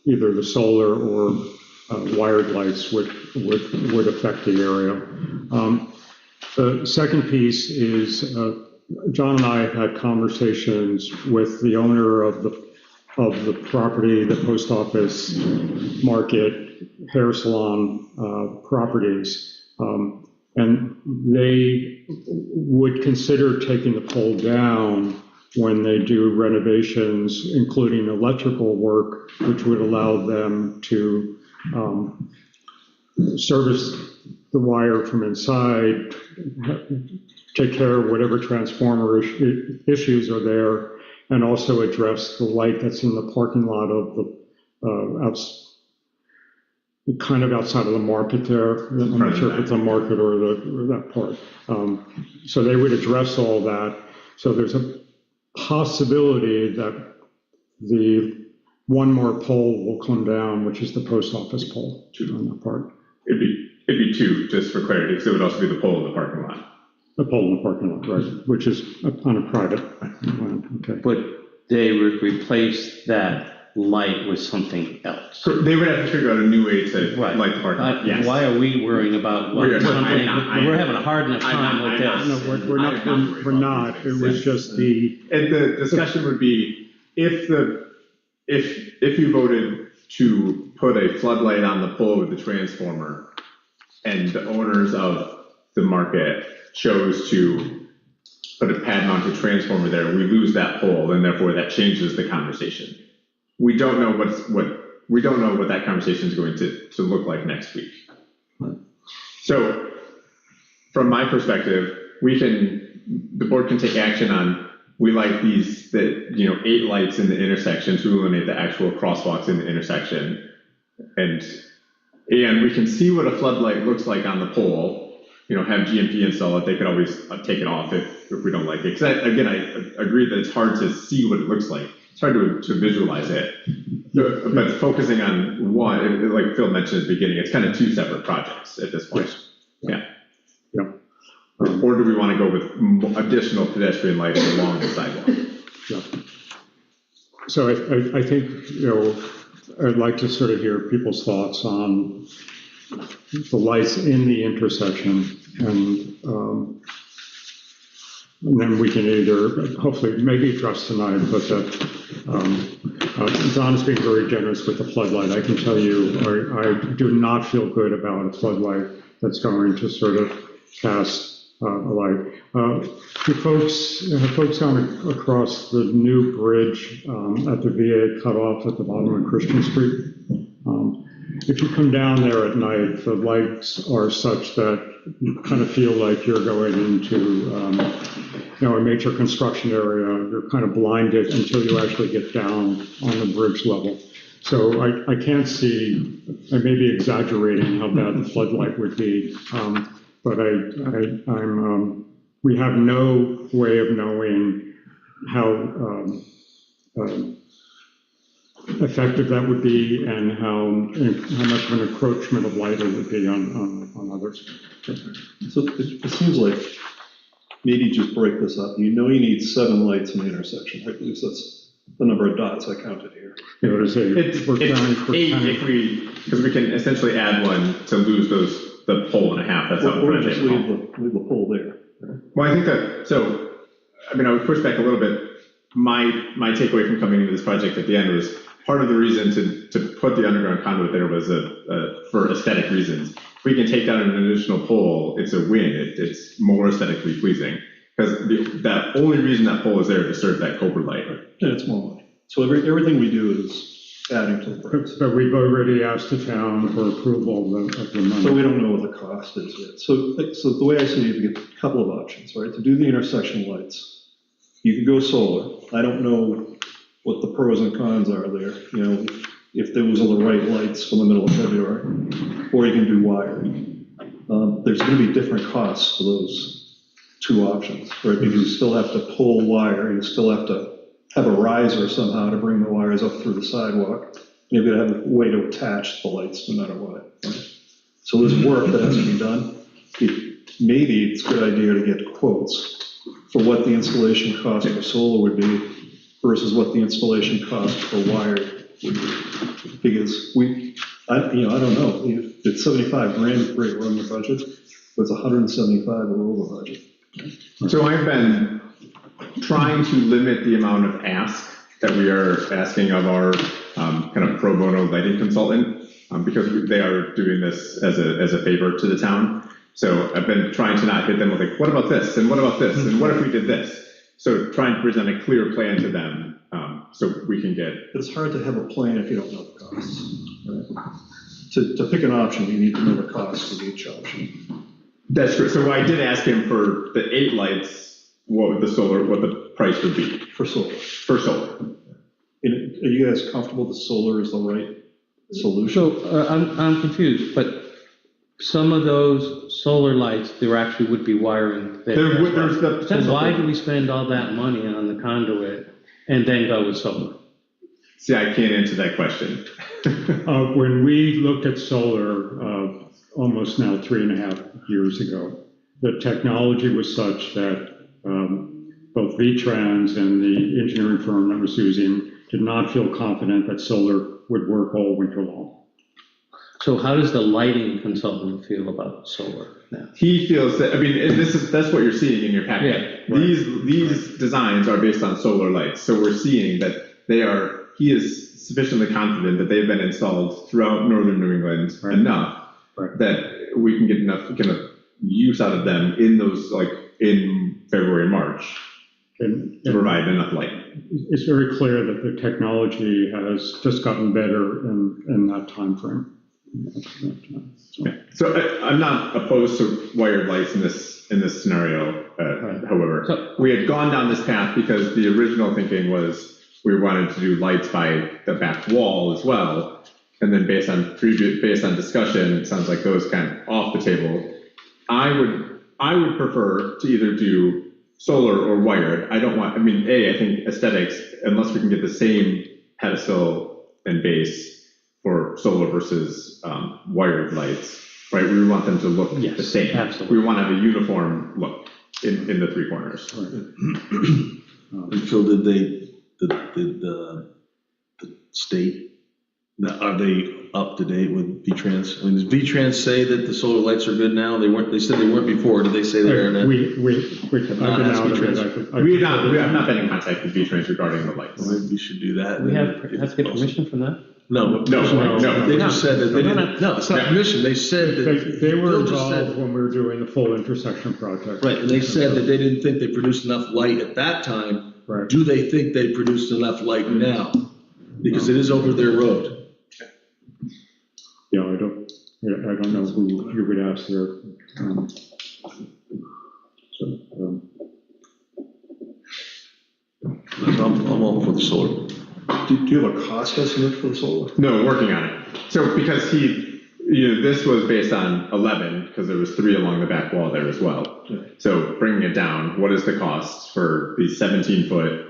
either the solar or wired lights would affect the area. The second piece is John and I have had conversations with the owner of the property, the post office, market, hair salon properties, and they would consider taking the pole down when they do renovations, including electrical work, which would allow them to service the wire from inside, take care of whatever transformer issues are there, and also address the light that's in the parking lot of the kind of outside of the market there. I'm not sure if it's a market or that part. So they would address all that. So there's a possibility that the one more pole will come down, which is the post office pole on that part. It'd be two, just for clarity, because it would also be the pole in the parking lot. The pole in the parking lot, right, which is on a private land, okay. But they would replace that light with something else. So they would have to figure out a new way to Right. light the parking lot, yes. Why are we worrying about We're something? not. We're having a hard enough time with this. No, we're not, it was just the. And the discussion would be, if you voted to put a floodlight on the pole with the transformer, and the owners of the market chose to put a pad-mounted transformer there, we lose that pole, and therefore that changes the conversation. We don't know what that conversation is going to look like next week. So, from my perspective, the board can take action on, we like these, 8 lights in the intersection to eliminate the actual crosswalks in the intersection. And we can see what a floodlight looks like on the pole, have GMP install it. They could always take it off if we don't like it. Because I agree that it's hard to see what it looks like. It's hard to visualize it. But focusing on one, like Phil mentioned at the beginning, it's kind of 2 separate projects at this point. Yes. Yeah. Or do we want to go with additional pedestrian lighting along the sidewalk? Yeah. So I think, I'd like to sort of hear people's thoughts on the lights in the intersection, and then we can either, hopefully, maybe address tonight, but Don's being very generous with the floodlight. I can tell you, I do not feel good about a floodlight that's going to sort of cast a light. Have folks gone across the new bridge at the VIII cutoff at the bottom of Christian Street? If you come down there at night, the lights are such that you kind of feel like you're going into a major construction area. You're kind of blinded until you actually get down on the bridge level. So I can't see, I may be exaggerating how bad the floodlight would be, but we have no way of knowing how effective that would be and how much of an encroachment of light it would be on others. So it seems like, maybe just break this up. You need 7 lights in the intersection, right? At least that's the number of dots I counted here. It was 8. It's 8 because we can essentially add one to lose the pole and a half. That's how Or just leave the pole there. Well, I think that, I would push back a little bit. My takeaway from coming into this project at the end was part of the reason to put the underground conduit there was for aesthetic reasons. If we can take down an additional pole, it's a win. It's more aesthetically pleasing. Because that only reason that pole is there to serve that Cobra light. And it's more money. So everything we do is adding to the price. But we've already asked the town for approval of the money. So we don't know what the cost is yet. So the way I see it, you get a couple of options, right? To do the intersection lights, you could go solar. I don't know what the pros and cons are there, if those are the right lights for the middle of February, or you can do wiring. There's going to be different costs for those 2 options, right? Because you still have to pull wire, you still have to have a riser somehow to bring the wires up through the sidewalk. You're going to have a way to attach the lights no matter what, right? So there's work that has to be done. Maybe it's a good idea to get quotes for what the installation cost for solar would be versus what the installation cost for wire would be. Because I don't know, if it's 75 grand, great, we're on the budget, if it's 175, we're over budget. So I've been trying to limit the amount of ask that we are asking of our kind of pro bono lighting consultant, because they are doing this as a favor to the town. So I've been trying to not hit them with like, what about this, and what about this, and what if we did this? So trying to present a clear plan to them, so we can get. It's hard to have a plan if you don't know the costs. Right? To pick an option, you need to know the cost of each option. That's true. So I did ask him for the 8 lights, what the price would be. For solar. For solar. Are you guys comfortable that solar is the right solution? So I'm confused, but some of those solar lights, there actually would be wiring there. There's the So why do we spend all that money on the conduit and then go with solar? See, I can't answer that question. When we looked at solar, almost now 3.5 years ago, the technology was such that both V-Trans and the engineering firm that was using did not feel confident that solar would work all winter long. So how does the lighting consultant feel about solar now? He feels that, I mean, and that's what you're seeing in your packet. Yeah, right. These designs are based on solar lights. So we're seeing that he is sufficiently confident that they've been installed throughout northern New England enough that we can get enough kind of use out of them in those, like in February and March to provide enough light. It's very clear that the technology has just gotten better in that time frame. So I'm not opposed to wired lights in this scenario. However, we had gone down this path because the original thinking was we wanted to do lights by the back wall as well, and then based on discussion, it sounds like those kind of off the table. I would prefer to either do solar or wired. I think aesthetics, unless we can get the same pedestal and base for solar versus wired lights, right? We want them to look the same. Absolutely. We want to have a uniform look in the 3 corners. And Phil, did the state, are they up to date with V-Trans? I mean, does V-Trans say that the solar lights are good now? They said they weren't before. Did they say they are now? I've been out of it. We have not been in contact with V-Trans regarding the lights. Well, maybe we should do that. We have to get permission from them? No. They just said that they didn't. No, it's not permission. They said that. They were involved when we were doing the full intersection project. Right, and they said that they didn't think they produced enough light at that time. Right. Do they think they produced enough light now? Because it is over their road. Yeah, I don't know who you would ask there. I'm all for the solar. Do you have a cost estimate for the solar? No, working on it. So because this was based on 11, because there was 3 along the back wall there as well. So bringing it down, what is the cost for these 17-foot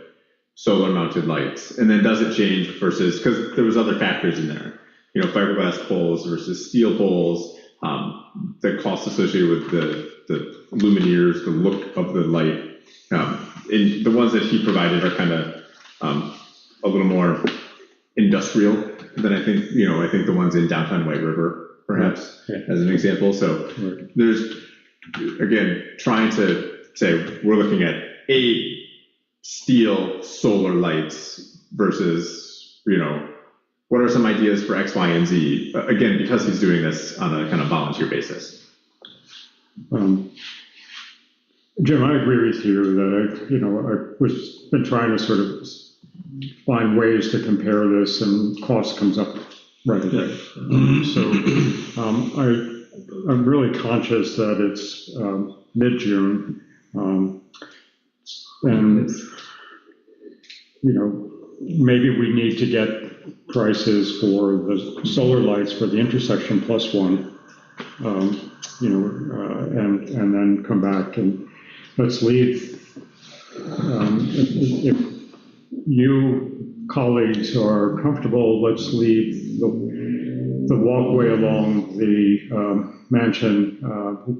solar mounted lights? And then does it change versus, because there was other factors in there, fiberglass poles versus steel poles, the cost associated with the luminaires, the look of the light. And the ones that he provided are kind of a little more industrial than I think the ones in downtown White River, perhaps, as an example. So there's, again, trying to say we're looking at 8 steel solar lights versus, what are some ideas for X, Y, and Z? Again, because he's doing this on a kind of volunteer basis. Jim, I agree with you that I've been trying to sort of find ways to compare this, and cost comes up right away. I'm really conscious that it's mid-June, and maybe we need to get prices for the solar lights for the intersection +1, and then come back and let's leave. If you colleagues are comfortable, let's leave the walkway along the mansion.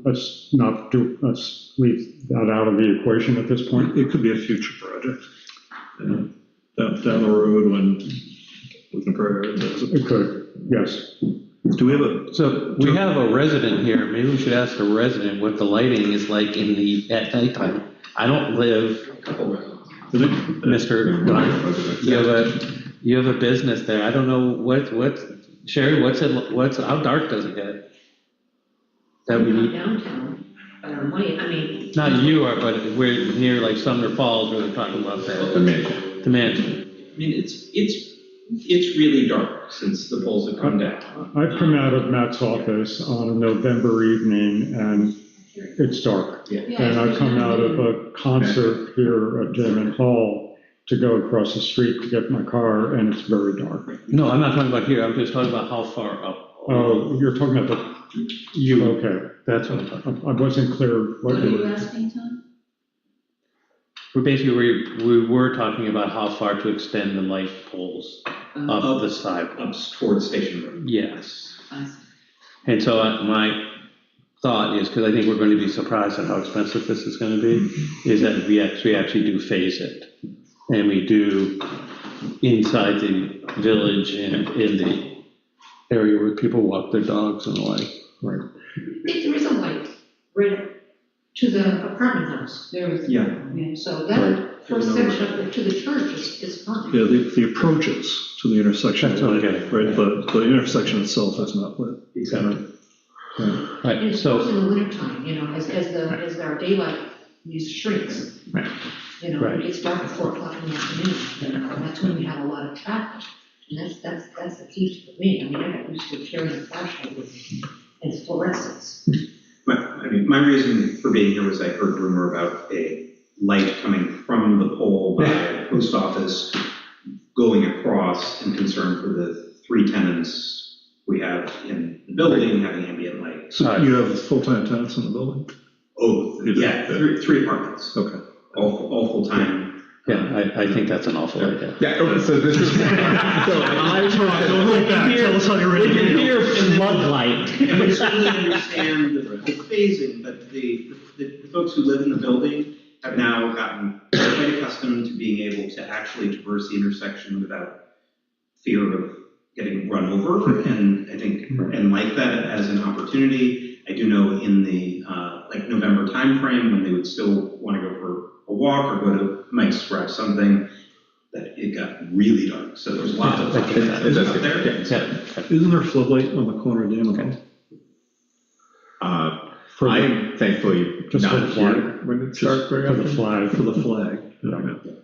Let's leave that out of the equation at this point. It could be a future project. Down the road when we can prioritize it. It could, yes. Do we have a, So we have a resident here, maybe we should ask a resident what the lighting is like at nighttime. I don't live, Mr. Dunn, you have a business there, I don't know Sherry, how dark does it get? That we need, Downtown, White, I mean. not you are, but we're near like Sumner Falls, where we're talking about that. The mansion. The mansion. I mean, it's really dark since the poles have come down. I've come out of Matt's office on a November evening and it's dark. Yeah. And I come out of a concert here at Damon Hall to go across the street to get my car and it's very dark. No, I'm not talking about here, I'm just talking about how far up. Oh, you're talking about okay. That's what I'm talking about. I wasn't clear what What are you you were. asking, Tom? We were talking about how far to extend the light poles up the sidewalk. Up towards Station Road. Yes. I see. And so my thought is, because I think we're going to be surprised at how expensive this is going to be, is that we actually do phase it. And we do inside the village and in the area where people walk their dogs and the like. Right. There is a light right to the apartment house, there is. Yeah. So that first section to the church is fine. yeah, the approaches to the intersection, That's what I'm lit, getting. right, but the intersection itself is not lit. Exactly. And Right, it's so, in the wintertime, as our daylight use shrinks. Right. It gets dark at 4 o'clock in the afternoon, and that's when we have a lot of traffic. And that's the key for me. I mean, I got used to carrying a flashlight with me, and it's fluorescence. My reason for being here was I heard rumor about a light coming from the pole by the post office going across, and concern for the 3 tenants we have in the building having ambient light. So you have full-time tenants in the building? Oh, yeah, 3 apartments, Okay. all full-time. yeah, I think that's an awful idea. Yeah, okay, so this is, so I, Tell us how you're ready. Your floodlight. And we certainly understand the phasing, but the folks who live in the building have now gotten quite accustomed to being able to actually traverse the intersection without fear of getting run over, and I think, and like that as an opportunity. I do know in the like November timeframe, when they would still want to go for a walk or go to Mike's Scratch something, that it got really dark, so there's lots of opportunities out there. Isn't there a floodlight on the corner of Damon Hall? I am thankfully Just for the not flag. here when it starts very For the often. flag. For the flag. And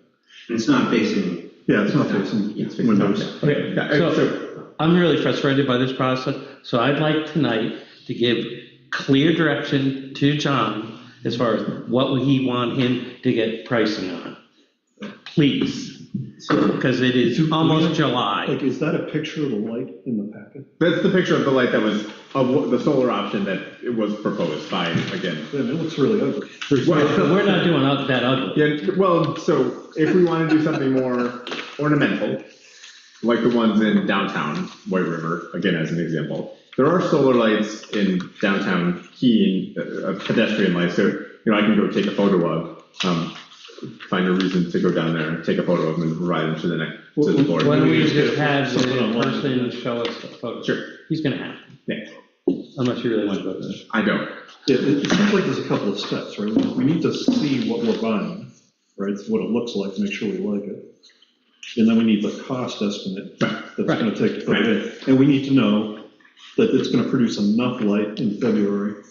it's not facing. Yeah, it's not facing It's facing windows. Okay, So, so I'm really frustrated by this process, so I'd like tonight to give clear direction to John as far as what we want him to get pricing on. Please, because it is almost July. Like, is that a picture of the light in the packet? that's the picture of the light that was, of the solar option that it was proposed by, again. Yeah, it looks really ugly. We're not doing that ugly. Yeah, well, so if we want to do something more ornamental, like the ones in downtown White River, again, as an example, there are solar lights in downtown Keene, pedestrian lights, so, I can go take a photo of, find a reason to go down there and take a photo of them and provide them to the board. Why don't we just have the person show us the photo? Sure. He's gonna have, Yeah, unless you really want to go there. I don't. Yeah, it seems like there's a couple of steps, right? We need to see what we're buying, right? What it looks like, make sure we like it. And then we need the cost estimate that's gonna take to put it in. And we need to know that it's gonna produce enough light in February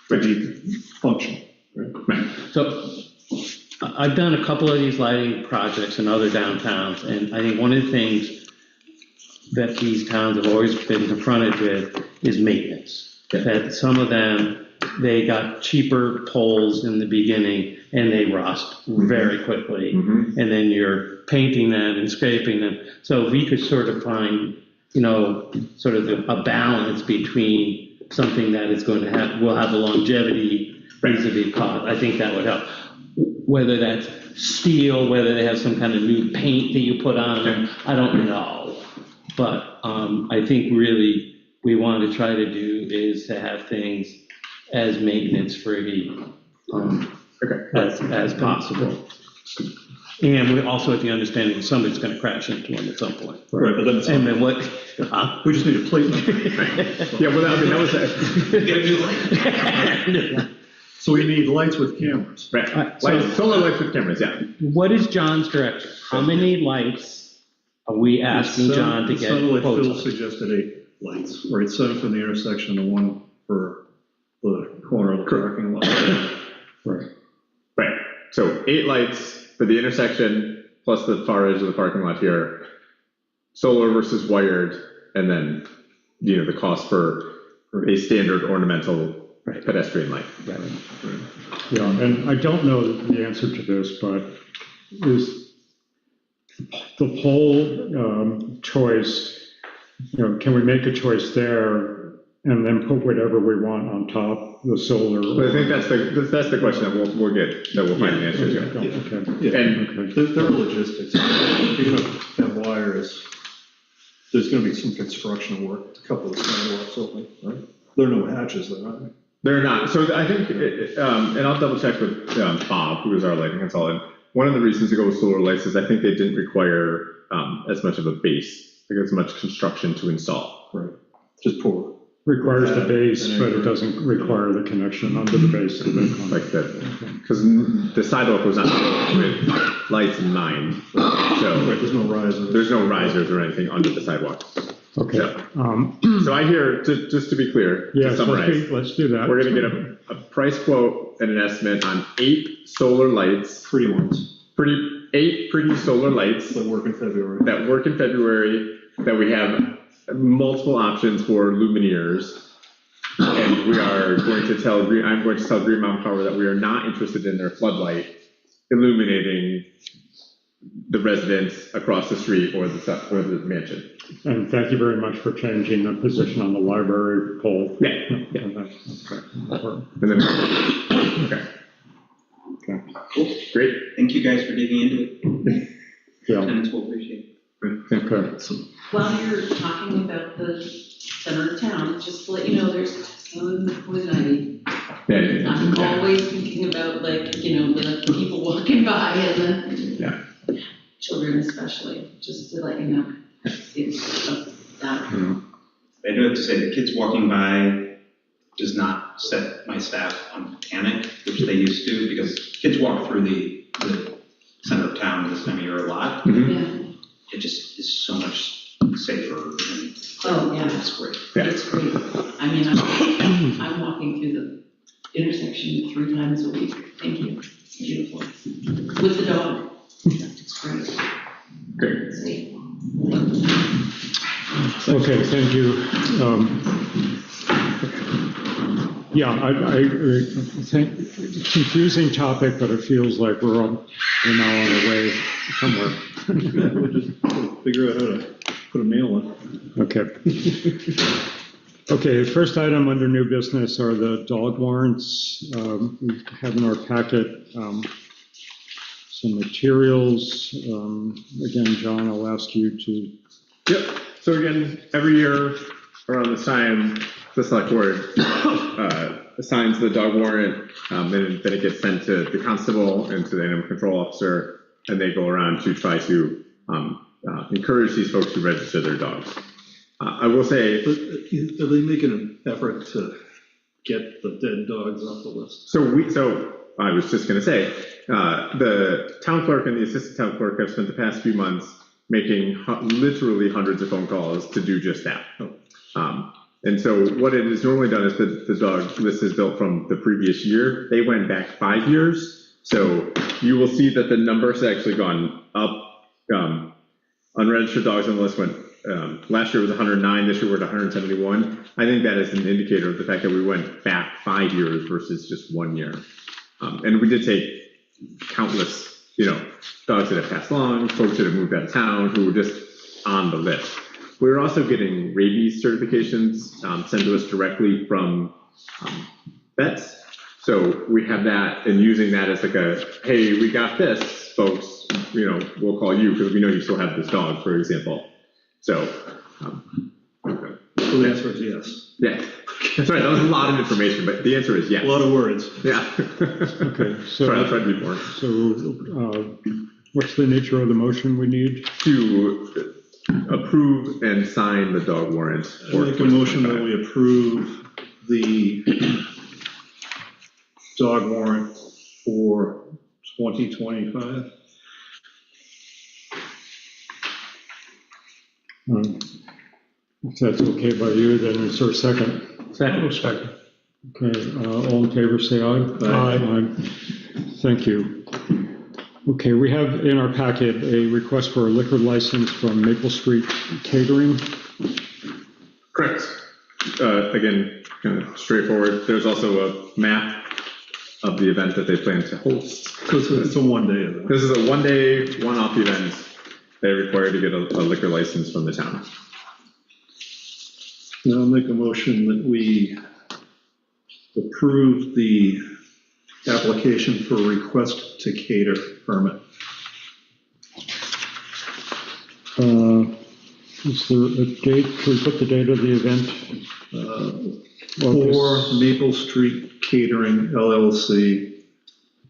to be functional, right? So I've done a couple of these lighting projects in other downtowns, and I think one of the things that these towns have always been confronted with is maintenance. That some of them, they got cheaper poles in the beginning and they rust very quickly. Mhm. And then you're painting them and scraping them. So if we could sort of find, sort of a balance between something that is going to will have a longevity vis-a-vis cost, I think that would help. Whether that's steel, whether they have some kind of new paint that you put on them, I don't know. But I think really we want to try to do is to have things as maintenance free as possible. And we also have the understanding that somebody's gonna crash into them at some point. Right, but then it's, And then what? we just need a plate number. Yeah, well, I mean, that was, Get a new light. So we need lights with cameras. right, lights, solar lights with cameras, yeah. What is John's direction? How many lights are we asking John to It get sounded like quotes Phil on? suggested 8 lights, right, 7 from the intersection and 1 for the corner of the parking lot. Right. Right, so 8 lights for the intersection, plus the far edge of the parking lot here, solar versus wired, and then, you know, the cost for a standard ornamental pedestrian light. Yeah, and I don't know the answer to this, but is the whole choice, you know, can we make a choice there and then put whatever we want on top, the solar? But I think that's the question that we'll get, that we'll find an answer to. Okay. Yeah, And there are logistics. If you're gonna have wires, there's gonna be some construction work, a couple of sidewalks open, right? There are no hatches there, are there? they're not, so I think, and I'll double check with Bob, who is our lighting consultant. One of the reasons to go with solar lights is I think they didn't require as much of a base, like as much construction to install. Right, just pour. Requires the base, but it doesn't require the connection under the base of the. Like that, because the sidewalk was not built with lights in mind, Right, so there's no risers. there's no risers or anything under the sidewalk. Okay. So I hear, just to be clear, to Yes, summarize, let's do that. we're gonna get a price quote and an estimate on 8 solar lights, Pretty ones 8 pretty solar lights that work in February. that we have multiple options for luminaires. And we are going to tell, I'm going to tell Green Mountain Power that we are not interested in their floodlight illuminating the residents across the street or the mansion. And thank you very much for changing the position on the library pole. Yeah. Okay. And then, okay, Okay. Cool. great. Thank you guys for digging into it. Yeah. Tenants will appreciate it. Okay. While you're talking about the center of town, just to let you know, there's some poison ivy. I'm always thinking about, like, you know, the people walking by and the children especially, just to let you know. It's that. I do have to say, the kids walking by does not set my staff on panic, which they used to, because kids walk through the center of town this time of year a lot. Yeah. It just is so much safer and Oh, yeah. it's great. It's great. I mean, I'm walking through the intersection 3 times a week. Thank you. It's beautiful. With the dog. It's great. Great. Safe. Okay, thank you. Yeah, I think confusing topic, but it feels like we're now on our way somewhere. We'll just figure out how to put a nail in. Okay. Okay, first item under new business are the dog warrants. We have in our packet some materials. Again, John, I'll ask you to. Yep, so again, every year around this time, the select board assigns the dog warrant, and then it gets sent to the constable and to the animal control officer, and they go around to try to encourage these folks to register their dogs. I will say, But are they making an effort to get the dead dogs off the list? so I was just gonna say, the town clerk and the assistant town clerk have spent the past few months making literally hundreds of phone calls to do just that. And so what it has normally done is the dog list is built from the previous year. They went back 5 years. So you will see that the numbers have actually gone up. Unregistered dogs on the list went, last year was 109, this year we're at 171. I think that is an indicator of the fact that we went back 5 years versus just 1 year. And we did take countless, dogs that have passed along, folks that have moved out of town who were just on the list. We're also getting rabies certifications sent to us directly from vets. So we have that and using that as like hey, we got this, folks, we'll call you because we know you still have this dog, for example. So, So the answer is yes. Yeah, that's right. That was a lot of information, but the answer is yes. A lot of words. Yeah. Okay, so Sorry, I'll try to be more. So What's the nature of the motion we need? To approve and sign the dog warrant. I make a motion that we approve the dog warrant for 2025. If that's okay by you, then is there a second? Second. Okay, all in favor, say aye. Aye. Thank you. Okay, we have in our packet a request for a liquor license from Maple Street Catering. Correct. Again, kind of straightforward. There's also a map of the event that they plan to host. Because it's a one-day event. This is a one-day, one-off event. They're required to get a liquor license from the town. I'll make a motion that we approve the application for request to cater permit. Is there a date? Can we put the date of the event? For Maple Street Catering LLC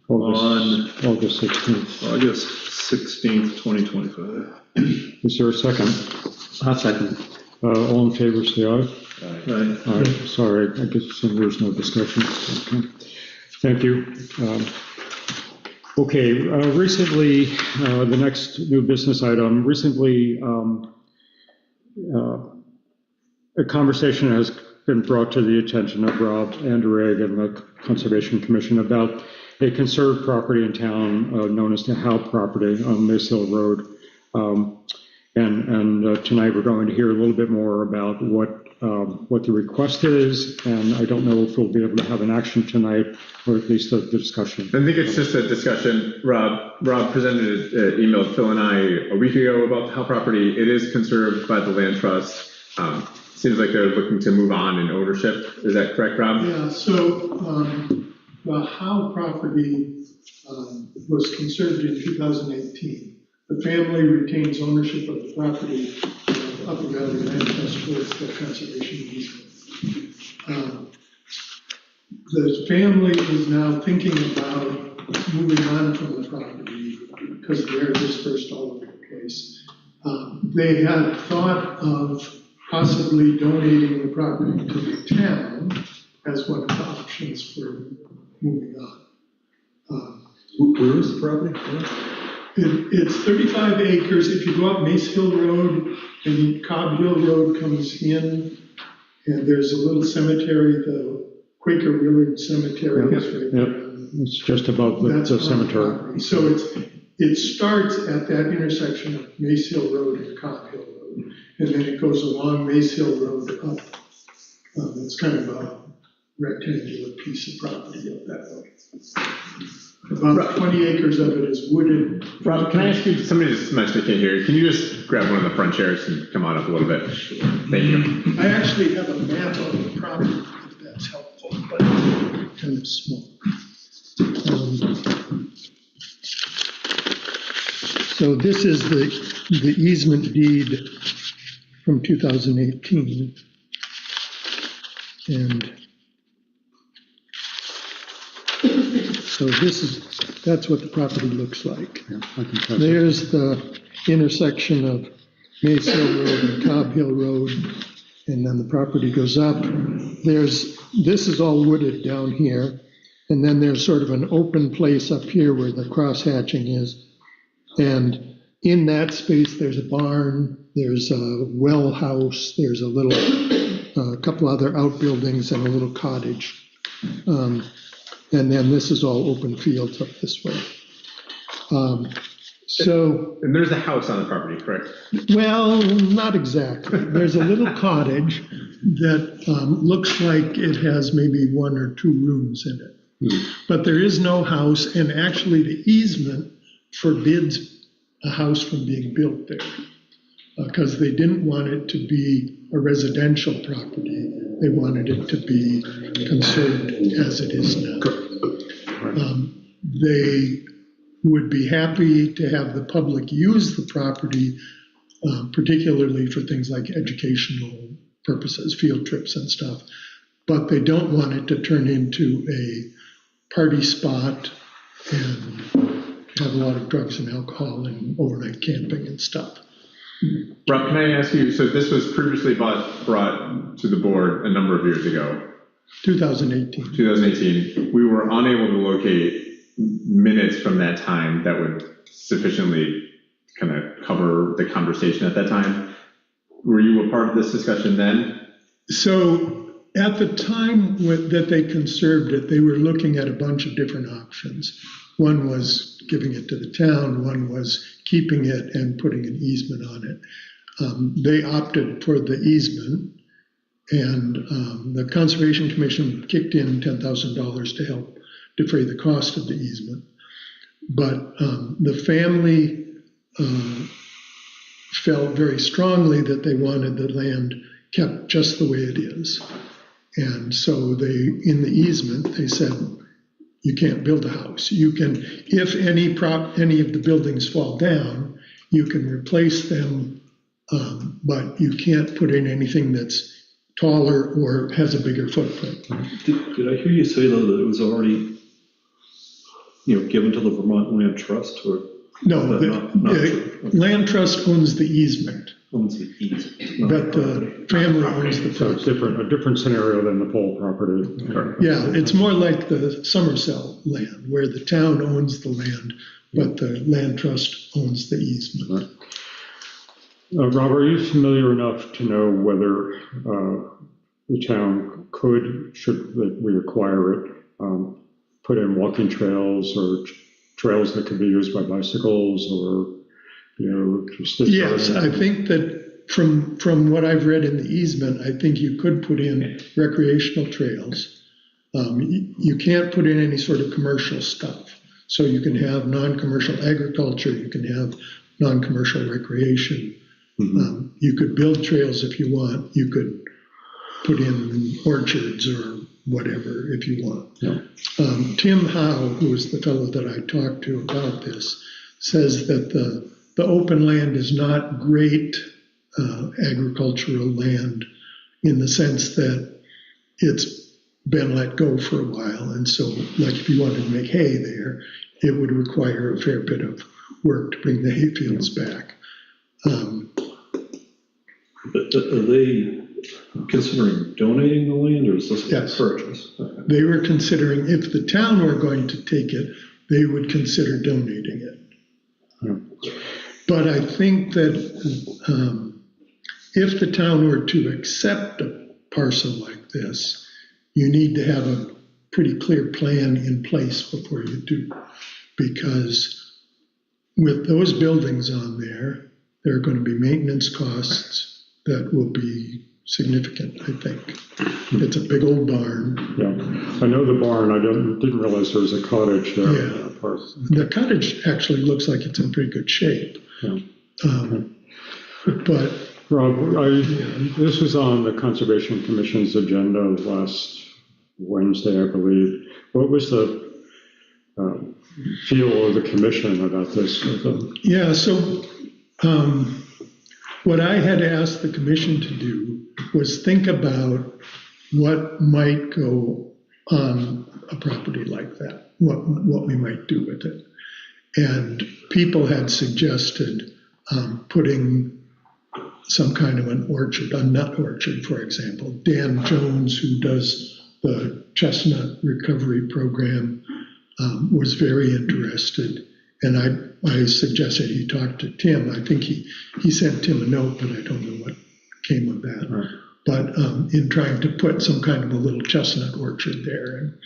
on August 16th. August 16th, 2025. Is there a second? I'll second. All in favor, say aye. Aye. Aye. Sorry, I guess there's no discussion. Okay. Thank you. Okay, recently, the next new business item, recently a conversation has been brought to the attention of Rob Anderegg and the Conservation Commission about a conserved property in town known as the Howe property on Mace Hill Road. And tonight we're going to hear a little bit more about what the request is, and I don't know if we'll be able to have an action tonight, or at least the discussion. I think it's just a discussion. Rob presented an email to Phil and I a week ago about the Howe property. It is conserved by the land trust. Seems like they're looking to move on in ownership. Is that correct, Rob? Yeah, so the Howe property was conserved in 2018. The family retains ownership of the property up and down the land trust for conservation easement. The family is now thinking about moving on from the property because they're dispersed all over the place. They had thought of possibly donating the property to the town as one of the options for moving on. Where is the property? It's 35 acres. If you go up Mace Hill Road and Cobb Hill Road comes in, and there's a little cemetery, the Quaker Willard Cemetery is right there. It's just above the cemetery. So it starts at that intersection of Mace Hill Road and Cobb Hill Road, and then it goes along Mace Hill Road up. It's kind of a rectangular piece of property up that way. About 20 acres of it is wooded. Rob, can I ask you, somebody just mentioned they can't hear you. Can you just grab one of the front chairs and come on up a little bit? Sure. Thank you. I actually have a map of the property, if that's helpful, but kind of small. So this is the easement deed from 2018. And so that's what the property looks like. There's the intersection of Mace Hill Road and Cobb Hill Road, and then the property goes up. This is all wooded down here, and then there's sort of an open place up here where the cross hatching is. And in that space, there's a barn, there's a well house, there's a couple other outbuildings and a little cottage. And then this is all open fields up this way. And there's a house on the property, correct? Well, not exactly. There's a little cottage that looks like it has maybe 1 or 2 rooms in it. But there is no house, and actually the easement forbids a house from being built there because they didn't want it to be a residential property. They wanted it to be conserved as it is now. They would be happy to have the public use the property, particularly for things like educational purposes, field trips and stuff, but they don't want it to turn into a party spot and have a lot of drugs and alcohol and overnight camping and stuff. Rob, can I ask you, so this was previously brought to the board a number of years ago. 2018. 2018. We were unable to locate minutes from that time that would sufficiently kind of cover the conversation at that time. Were you a part of this discussion then? So at the time that they conserved it, they were looking at a bunch of different options. One was giving it to the town, one was keeping it and putting an easement on it. They opted for the easement, and the Conservation Commission kicked in $10,000 to help defray the cost of the easement. But the family felt very strongly that they wanted the land kept just the way it is. And so they, in the easement, they said, you can't build a house. You can, if any of the buildings fall down, you can replace them, but you can't put in anything that's taller or has a bigger footprint. Did I hear you say, though, that it was already, given to the Vermont Land Trust, or? No, not the Land Trust owns the easement. Owns the easement. But the family owns the So it's property. a different scenario than the pole property. Yeah, it's more like the Somerset land, where the town owns the land, but the land trust owns the easement. Rob, are you familiar enough to know whether the town should we require it, put in walking trails or trails that could be used by bicycles, or, just this Yes, sort of- I think that from what I've read in the easement, I think you could put in recreational trails. You can't put in any sort of commercial stuff. So you can have non-commercial agriculture, you can have non-commercial recreation. You could build trails if you want. You could put in orchards or whatever if you want. Yeah. Tim Howe, who is the fellow that I talked to about this, says that the open land is not great agricultural land in the sense that it's been let go for a while. And so, like, if you wanted to make hay there, it would require a fair bit of work to bring the hay fields back. But are they considering donating the land, or is this a purchase? Okay. They were considering, if the town were going to take it, they would consider donating it. But I think that if the town were to accept a parcel like this, you need to have a pretty clear plan in place before you do. Because with those buildings on there, there are going to be maintenance costs that will be significant, I think. It's a big old barn. Yeah, I know the barn. I didn't realize there was a cottage there. Yeah. The cottage actually looks like it's in pretty good shape. Yeah. But Rob, this was on the Conservation Commission's agenda last Wednesday, I believe. What was the feel of the commission about this? Yeah, so what I had asked the commission to do was think about what might go on a property like that, what we might do with it. And people had suggested putting some kind of an orchard, a nut orchard, for example. Dan Jones, who does the chestnut recovery program, was very interested. And I suggested he talk to Tim. I think he sent Tim a note, but I don't know what came of that. Right. But in trying to put some kind of a little chestnut orchard there. And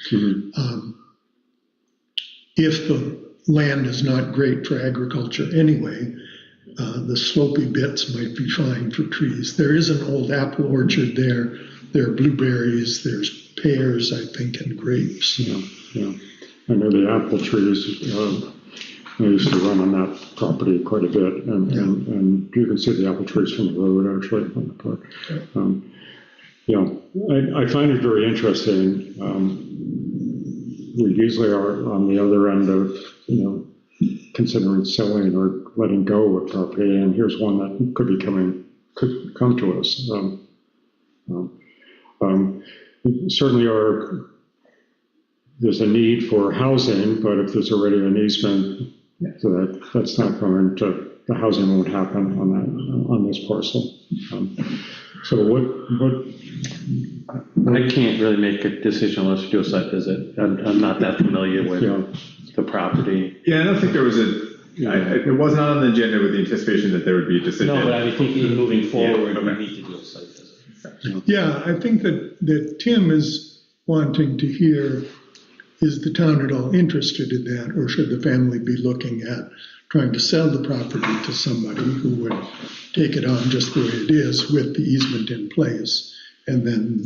if the land is not great for agriculture anyway, the slopey bits might be fine for trees. There is an old apple orchard there. There are blueberries, there's pears, I think, and grapes. Yeah. I know the apple trees. I used to run on that property quite a bit, and you can see the apple trees from the road, actually, from the park. I find it very interesting. We usually are on the other end of, considering selling or letting go of property, and here's one that could come to us. Certainly there's a need for housing, but if there's already an easement So that's not going to, the housing won't happen on this parcel. So I can't really make a decision unless you do a site visit. I'm not that familiar with the property. Yeah, I don't think there was it was not on the agenda with the anticipation that there would be a decision. No, but I think moving forward, okay. we need to do a site visit. Yeah, I think that Tim is wanting to hear, is the town at all interested in that? Or should the family be looking at trying to sell the property to somebody who would take it on just the way it is with the easement in place? And then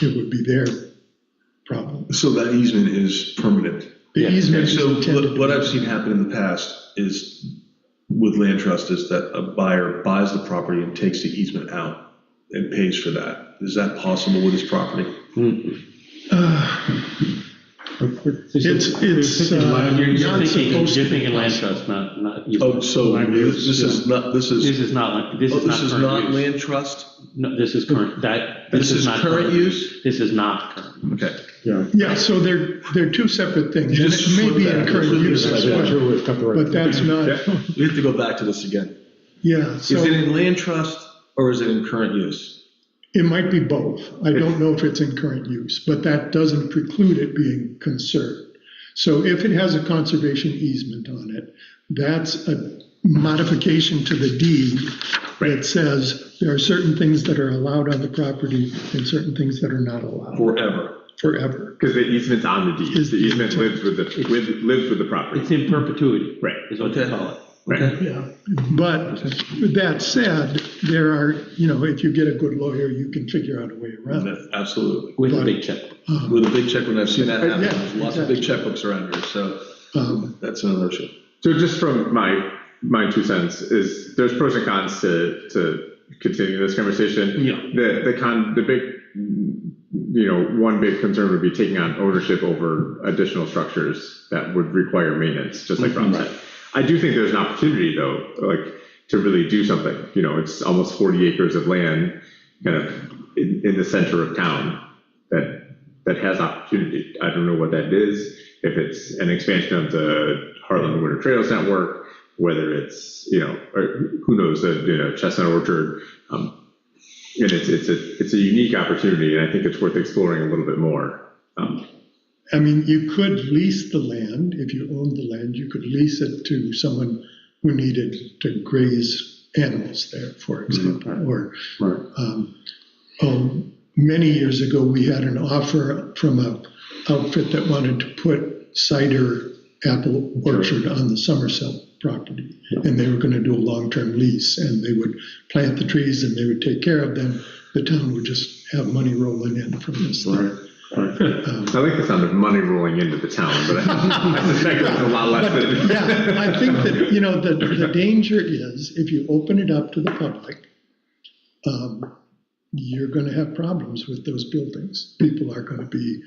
it would be their problem. So that easement is permanent. The easement is So intended to what be- I've seen happen in the past is with land trust is that a buyer buys the property and takes the easement out and pays for that. Is that possible with his property? It's You're not thinking, supposed to be land possible. trust, not. Oh, so this is not, This is not not current use. land trust? No, this is current, This is not current use? This is not current. Okay. Yeah, so they're two separate things. You And just it may be flip in that. current use as well, but that's not, We have to go back to this again. yeah, Is so it in land trust or is it in current use? it might be both. I don't know if it's in current use, but that doesn't preclude it being conserved. So if it has a conservation easement on it, that's a modification to the deed that says there are certain things that are allowed on the property and certain things that are not allowed forever. Because the easement's on the deed. The easement lives with the property. It's in perpetuity. Right. Is what they call it. Right. Yeah, but with that said, there are, if you get a good lawyer, you can figure out a way around it. Absolutely. With a big check. With a big check, when I've seen that happen, Yeah, there's lots of big checkbooks around here, so that's another issue. So just from my 2 cents is there's pros and cons to continue this conversation. Yeah. The big, one big concern would be taking on ownership over additional structures that would require maintenance, just like Rob said. I do think there's an opportunity though, to really do something. It's almost 40 acres of land kind of in the center of town that has opportunity. I don't know what that is, if it's an expansion of the Hartland Winter Trails network, whether it's, or who knows, Chestnut Orchard. And it's a unique opportunity, and I think it's worth exploring a little bit more. I mean, you could lease the land. If you owned the land, you could lease it to someone who needed to graze animals there, for example. Or many years ago, we had an offer from an outfit that wanted to put cider apple orchard on the Somerset property. And they were going to do a long-term lease, and they would plant the trees and they would take care of them. The town would just have money rolling in from this thing. I like the sound of money rolling into the town, but I suspect it's a lot less than. Yeah, I think that, the danger is if you open it up to the public, you're going to have problems with those buildings. People are going to be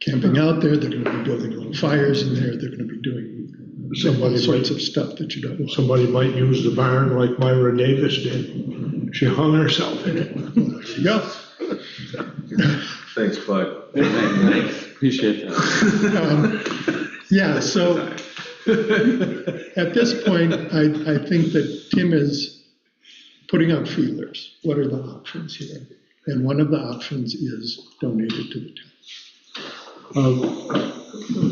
camping out there, they're going to be building little fires in there, they're going to be doing all sorts of stuff that you don't want. Somebody might use the barn like Myra Davis did. She hung herself in it. Yeah. Thanks, Clyde. Thanks. Appreciate that. Yeah, so at this point, I think that Tim is putting out feelers. What are the options here? And one of the options is donate it to the town.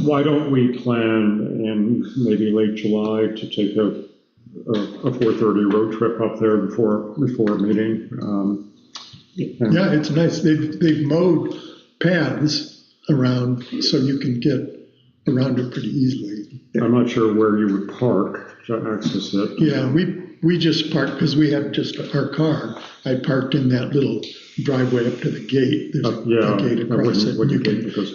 Why don't we plan in maybe late July to take a 4:30 road trip up there before a meeting? Yeah, it's nice. They've mowed paths around so you can get around it pretty easily. I'm not sure where you would park to access it. Yeah, we just parked because we have just our car. I parked in that little driveway up to the gate. There's a gate across it.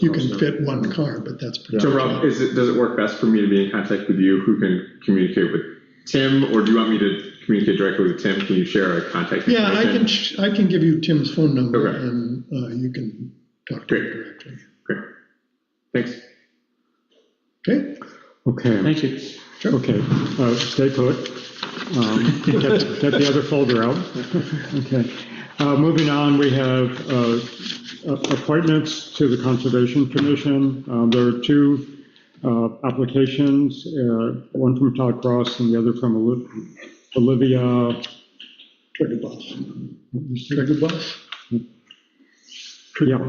You can fit one car, but that's pretty. So Rob, does it work best for me to be in contact with you? Who can communicate with Tim, or do you want me to communicate directly with Tim? Can you share a contact information? Yeah, I can give you Tim's phone number, Okay. and you can talk to him directly. Great. Thanks. Okay. Okay. Thank you. Sure. Okay, stay put. Get the other folder out. Okay. Moving on, we have appointments to the Conservation Commission. There are two applications, one from Todd Cross and the other from Olivia Tregubov. Tregubov? Yeah,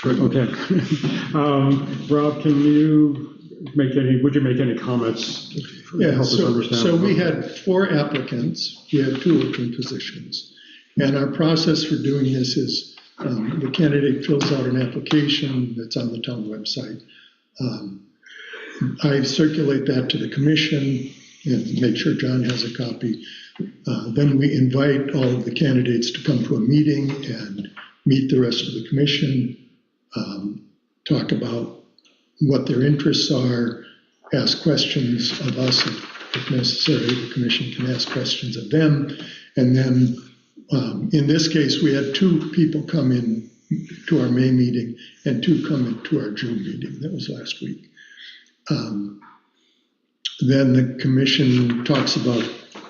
okay. Rob, would you make any comments? to Yeah, help us understand? so we had 4 applicants, we had 2 open positions. And our process for doing this is the candidate fills out an application that's on the town website. I circulate that to the commission and make sure John has a copy. Then we invite all of the candidates to come to a meeting and meet the rest of the commission, talk about what their interests are, ask questions of us, if necessary, the commission can ask questions of them. And then in this case, we had 2 people come in to our May meeting and 2 come into our June meeting. That was last week. Then the commission talks about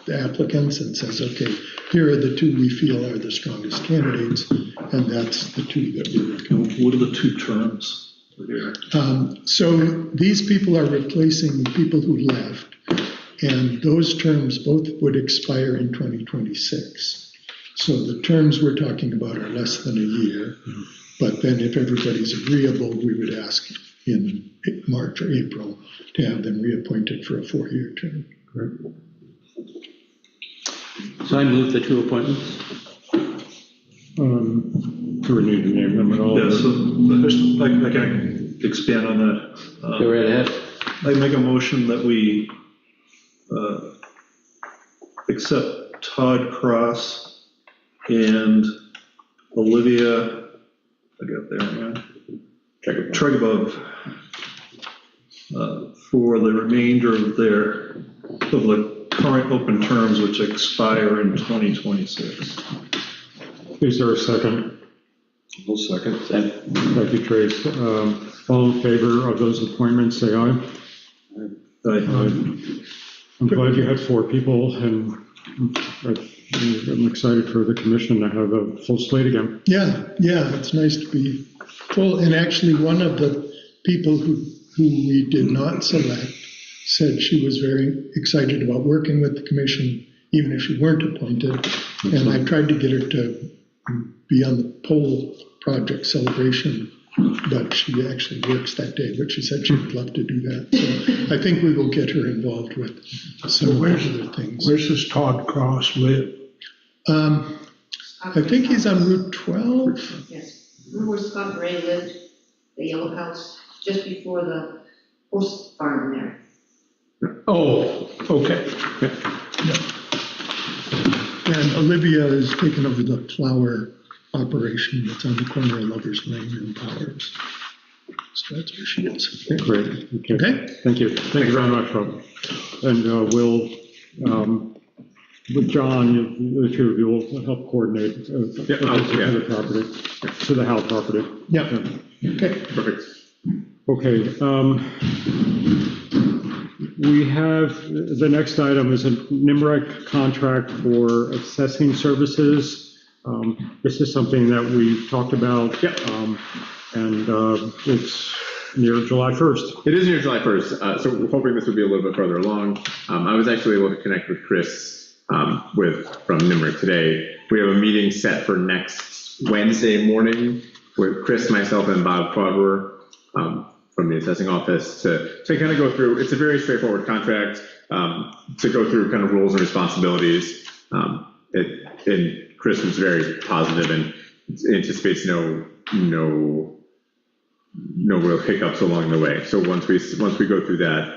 the applicants and says, okay, here are the 2 we feel are the strongest candidates, and that's the 2 that we recommend. What are the 2 terms? So these people are replacing people who left, and those terms both would expire in 2026. So the terms we're talking about are less than a year, but then if everybody's agreeable, we would ask in March or April to have them reappointed for a 4-year term. Correct. So I move the 2 appointments. Do we need to name them at all? Yeah, so I can expand on that. Go right ahead. I make a motion that we accept Todd Cross and Olivia, I got there, man, Tregubov, for the remainder of the current open terms, which expire in 2026. Is there a second? We'll second. Thank you, Trace. All in favor of those appointments, say aye. Aye. I'm glad you had 4 people, and I'm excited for the commission to have a full slate again. Yeah, it's nice to be full. And actually, one of the people who we did not select said she was very excited about working with the commission, even if she weren't appointed. And I tried to get her to be on the pole project celebration, but she actually works that day, but she said she would love to do that. So I think we will get her involved with some other things. Where's this Todd Cross live? I think he's on Route 12. Yes. Remember where Scott Ray lived, the yellow house, just before the horse farm there? Oh, okay. And Olivia is taking over the flower operation that's on the corner of Lover's Lane and Powers. So that's where she is. Okay, great. Okay. Thank you. Thank you very much, Rob. And we'll, with John, the 2 of you will help coordinate to the property, to the Howe property. Yeah. Okay. Perfect. Okay. We have, the next item is a NEMRC contract for assessing services. This is something that we talked about, and it's near July 1st. It is near July 1st, so we're hoping this will be a little bit further along. I was actually able to connect with Chris from NEMRC today. We have a meeting set for next Wednesday morning with Chris, myself, and Bob Quadwer from the assessing office to kind of go through. It's a very straightforward contract to go through kind of roles and responsibilities. And Chris was very positive and anticipates no real hiccups along the way. So once we go through that,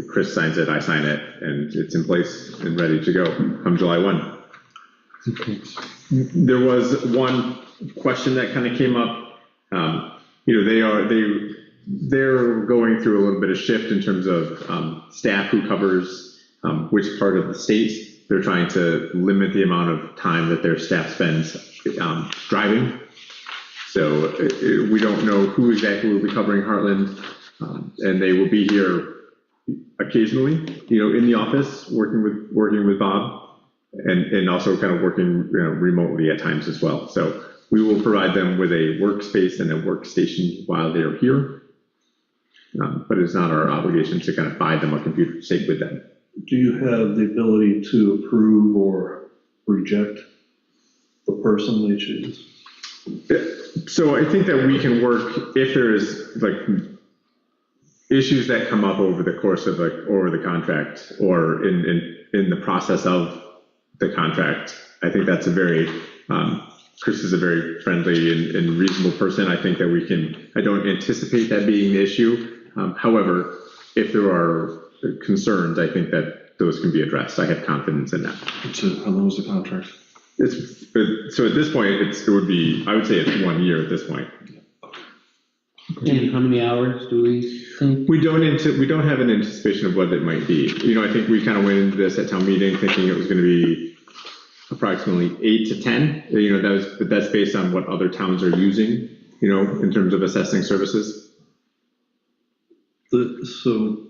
Chris signs it, I sign it, and it's in place and ready to go come July 1. Okay. There was one question that kind of came up. They're going through a little bit of shift in terms of staff who covers which part of the state. They're trying to limit the amount of time that their staff spends driving. So we don't know who exactly will be covering Hartland, and they will be here occasionally, in the office working with Bob, and also kind of working remotely at times as well. So we will provide them with a workspace and a workstation while they're here. but it's not our obligation to kind of buy them a computer to take with them. Do you have the ability to approve or reject the person they choose? So I think that we can work, if there is like issues that come up over the course of or the contract or in the process of the contract, I think that's a very, Chris is a very friendly and reasonable person. I think that I don't anticipate that being the issue. However, if there are concerns, I think that those can be addressed. I have confidence in that. How long was the contract? So at this point, it would be, I would say it's 1 year at this point. And how many hours do we think? We don't have an anticipation of what it might be. I think we kind of went into this at town meeting thinking it was going to be approximately 8 to 10. But that's based on what other towns are using, in terms of assessing services. So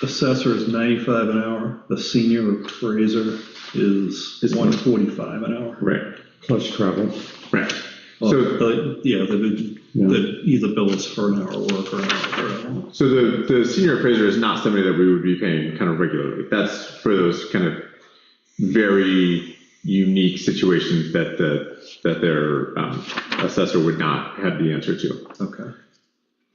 assessor is 95 an hour. The senior appraiser is 145 an hour. Right. Plus travel. Right. Well, So they either bill us for an hour work or an hour per hour. So the senior appraiser is not somebody that we would be paying kind of regularly. That's for those kind of very unique situations that their assessor would not have the answer to. Okay.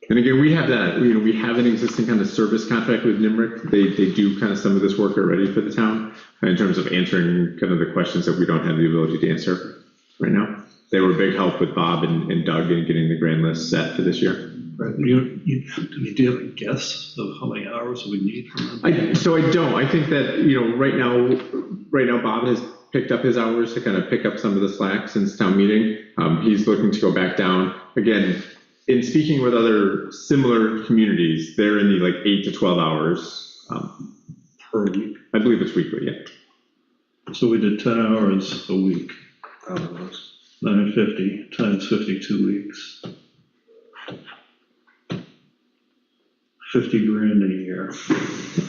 And again, we have that, we have an existing kind of service contract with NEMRC. They do kind of some of this work already for the town in terms of answering kind of the questions that we don't have the ability to answer right now. They were a big help with Bob and Doug in getting the grand list set for this year. Right. Do you have a guess of how many hours we need from them? So I don't. I think that, right now Bob has picked up his hours to kind of pick up some of the slack since town meeting. He's looking to go back down. Again, in speaking with other similar communities, they're in the 8 to 12 hours per week. I believe it's weekly, yeah. So we did 10 hours a week. 950 times 52 weeks. 50 grand a year,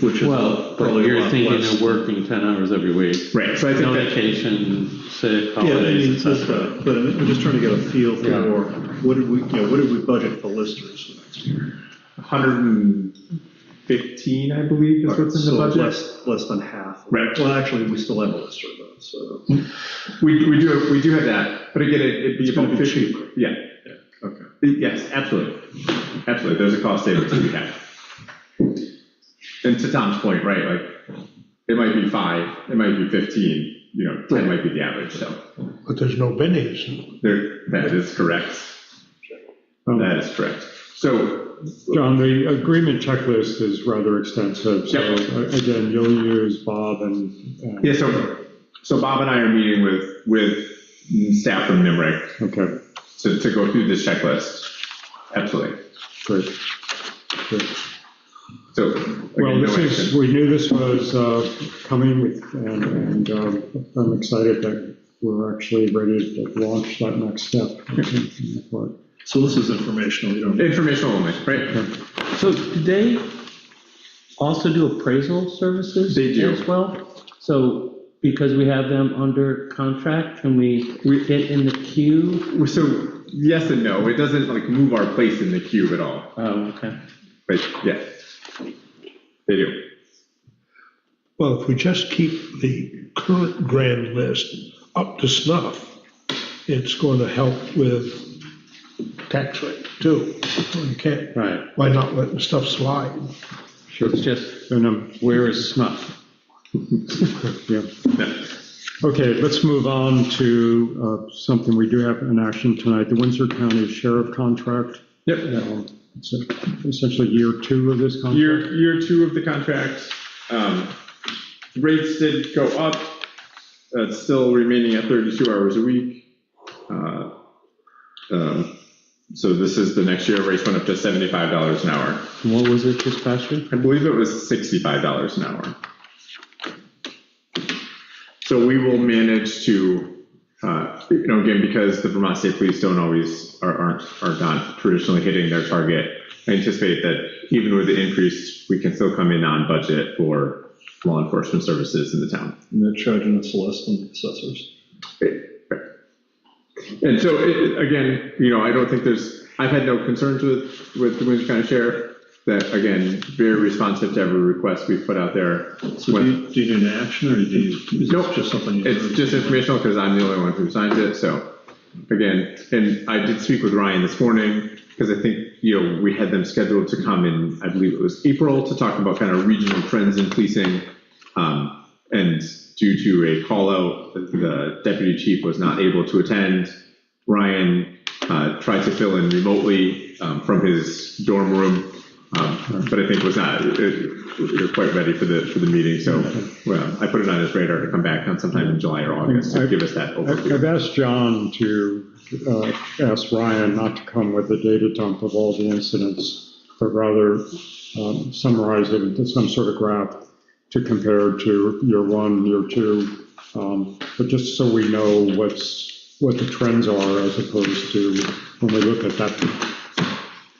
which is probably you're a lot thinking less. of working 10 hours every week. Right. So I think no that, vacation, sick, Yeah, holidays, that's etc. right. But I'm just trying to get a feel for what did we budget for listers for next year? 115, I believe, is what's in the budget. Less than half. Right. Well, actually, we still have a lister though, so. We do have that, but again, it'd be about 50. cheaper. Yeah. Okay. Yes, absolutely. Absolutely. There's a cost savings to be had. And to Tom's point, right, it might be 5, it might be 15, 10 might be the average, so. But there's no bennies. That is correct. That is correct. So, John, the agreement checklist is rather extensive, so again, you'll use Bob and. yeah, so Bob and I are meeting with staff from NEMRC. Okay. To go through this checklist. Absolutely. Great. Good. So, Well, again, we knew this was coming and I'm excited that we're actually ready to launch that next step. So this is informational, you don't. Informational only, right? So do they also do appraisal services? They do. As well? So because we have them under contract, can we get in the queue? So yes and no. It doesn't move our place in the queue at all. Oh, okay. But yeah, they do. Well, if we just keep the current grand list up to snuff, it's going to help with tax rate too. You can't, Right. why not let the stuff slide? Sure. It's just, where is snuff? Yeah. Okay, let's move on to something we do have in action tonight, the Windsor County Sheriff contract. Yep. It's essentially year 2 of this contract. Year 2 of the contract. Rates did go up. It's still remaining at 32 hours a week. So this is the next year. Rates went up to $75 an hour. What was it this past year? I believe it was $65 an hour. So we will manage to, again, because the Vermont State Police don't always, are not traditionally hitting their target, I anticipate that even with the increase, we can still come in on budget for law enforcement services in the town. And they're charging us less than assessors. And so, again, I don't think there's, I've had no concerns with the Windsor County Sheriff. That, again, very responsive to every request we've put out there. So do you need an action, or do you, is Nope. it just something you? It's just informational because I'm the only one who signs it, so, again, and I did speak with Ryan this morning, because I think, we had them scheduled to come in, I believe it was April, to talk about kind of regional trends in policing, and due to a call out, the deputy chief was not able to attend. Ryan tried to fill in remotely from his dorm room, but I think was not quite ready for the meeting. So I put it on his radar to come back on sometime in July or August to give us that overview. I've asked John to ask Ryan not to come with a data dump of all the incidents, but rather summarize it into some sort of graph to compare to year 1, year 2, but just so we know what the trends are, as opposed to when we look at that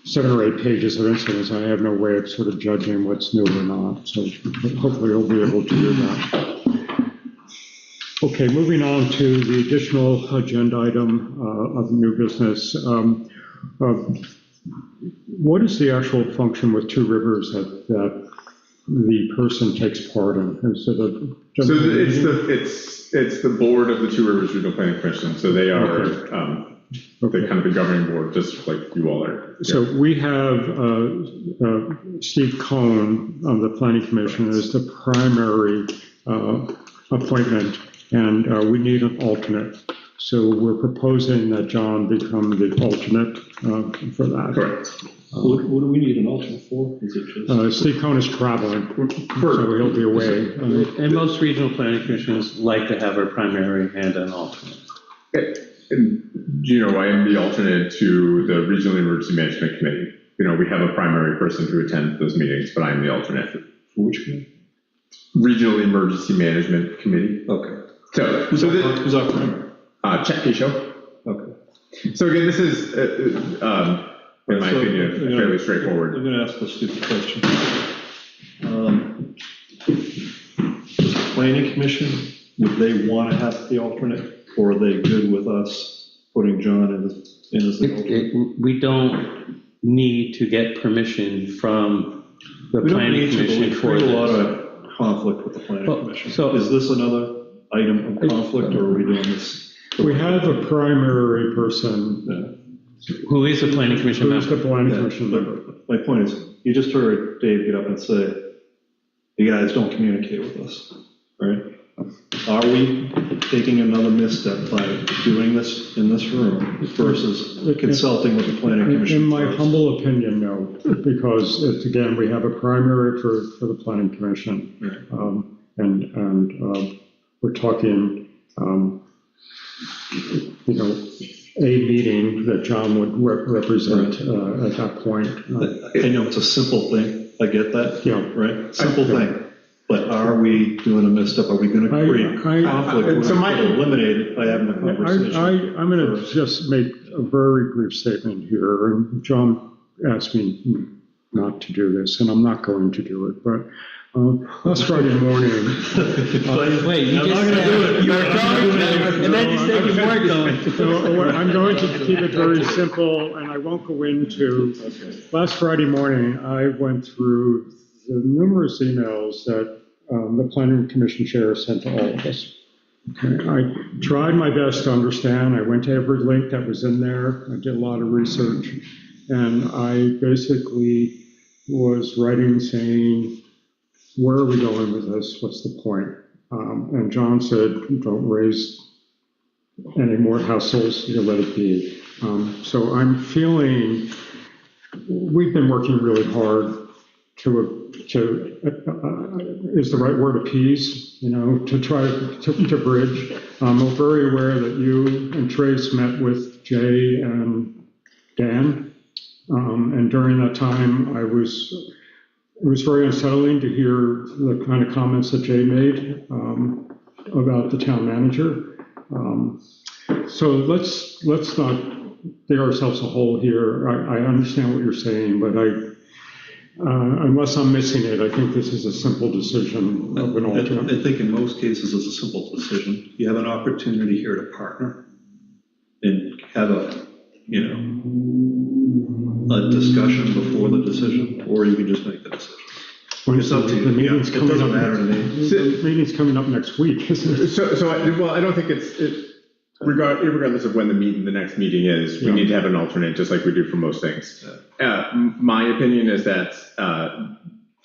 7 or 8 pages of incidents, I have no way of sort of judging what's new or not. So hopefully we'll be able to do that. Okay, moving on to the additional agenda item of new business. What is the actual function with Two Rivers that the person takes part in? Is it a so it's the board of the Two Rivers Regional Planning Commission. So they are the kind of the governing board, just like you all are. Yeah. So we have Steve Cohn of the Planning Commission as the primary appointment, and we need an alternate. So we're proposing that John become the alternate for that. Correct. What do we need an alternate for? Is it just? Steve Cohn is traveling, so he'll be away. And most regional planning commissions like to have a primary and an alternate. And, I am the alternate to the Regional Emergency Management Committee. We have a primary person who attends those meetings, but I'm the alternate. For which committee? Regional Emergency Management Committee. Okay. So who's our primary? Chet Pisho. Okay. So again, this is, in my opinion, fairly straightforward. I'm going to ask a stupid question. Does the Planning Commission, would they want to have the alternate, or are they good with us putting John in as the alternate? We don't need to get permission from the planning commission for this. We create a lot of conflict with the Planning Commission. So is this another item of conflict, or are we doing this? We have a primary person. Who is the planning commission member? Who is the planning commission member? My point is, you just heard Dave get up and say, you guys don't communicate with us, right? Are we taking another misstep by doing this in this room versus consulting with the planning commission? In my humble opinion, no, because it's, again, we have a primary for the planning commission. Right. And we're talking, a meeting that John would represent at that point. I know it's a simple thing, I get that. Yeah. Right, simple thing. But are we doing a misstep? Are we going to create conflict? We're going to eliminate it by having a conversation. I'm going to just make a very brief statement here. And John asked me not to do this, and I'm not going to do it. But last Friday morning. Wait, you just said you were going to, and then you said you weren't going to. So I'm going to keep it very simple, and I won't go into. Last Friday morning, I went through the numerous emails that the Planning Commission chair sent to all of us. Okay. I tried my best to understand. I went to every link that was in there. I did a lot of research, and I basically was writing saying, where are we going with this? What's the point? And John said, don't raise any more hassles, let it be. So I'm feeling, we've been working really hard to is the right word appease, to try to bridge. I'm very aware that you and Trace met with Jay and Dan. And during that time, it was very unsettling to hear the kind of comments that Jay made about the town manager. So let's not dig ourselves a hole here. I understand what you're saying, but unless I'm missing it, I think this is a simple decision of an alternate. I think in most cases it's a simple decision. You have an opportunity here to partner and have a you know, a discussion before the decision, or you can just make the decision. It's up to you. The meeting's It coming doesn't up. matter to me. The meeting's coming up next week, isn't it? Well, I don't think regardless of when the next meeting is, we Yeah. need to have an alternate, just like we do for most things. My opinion is that,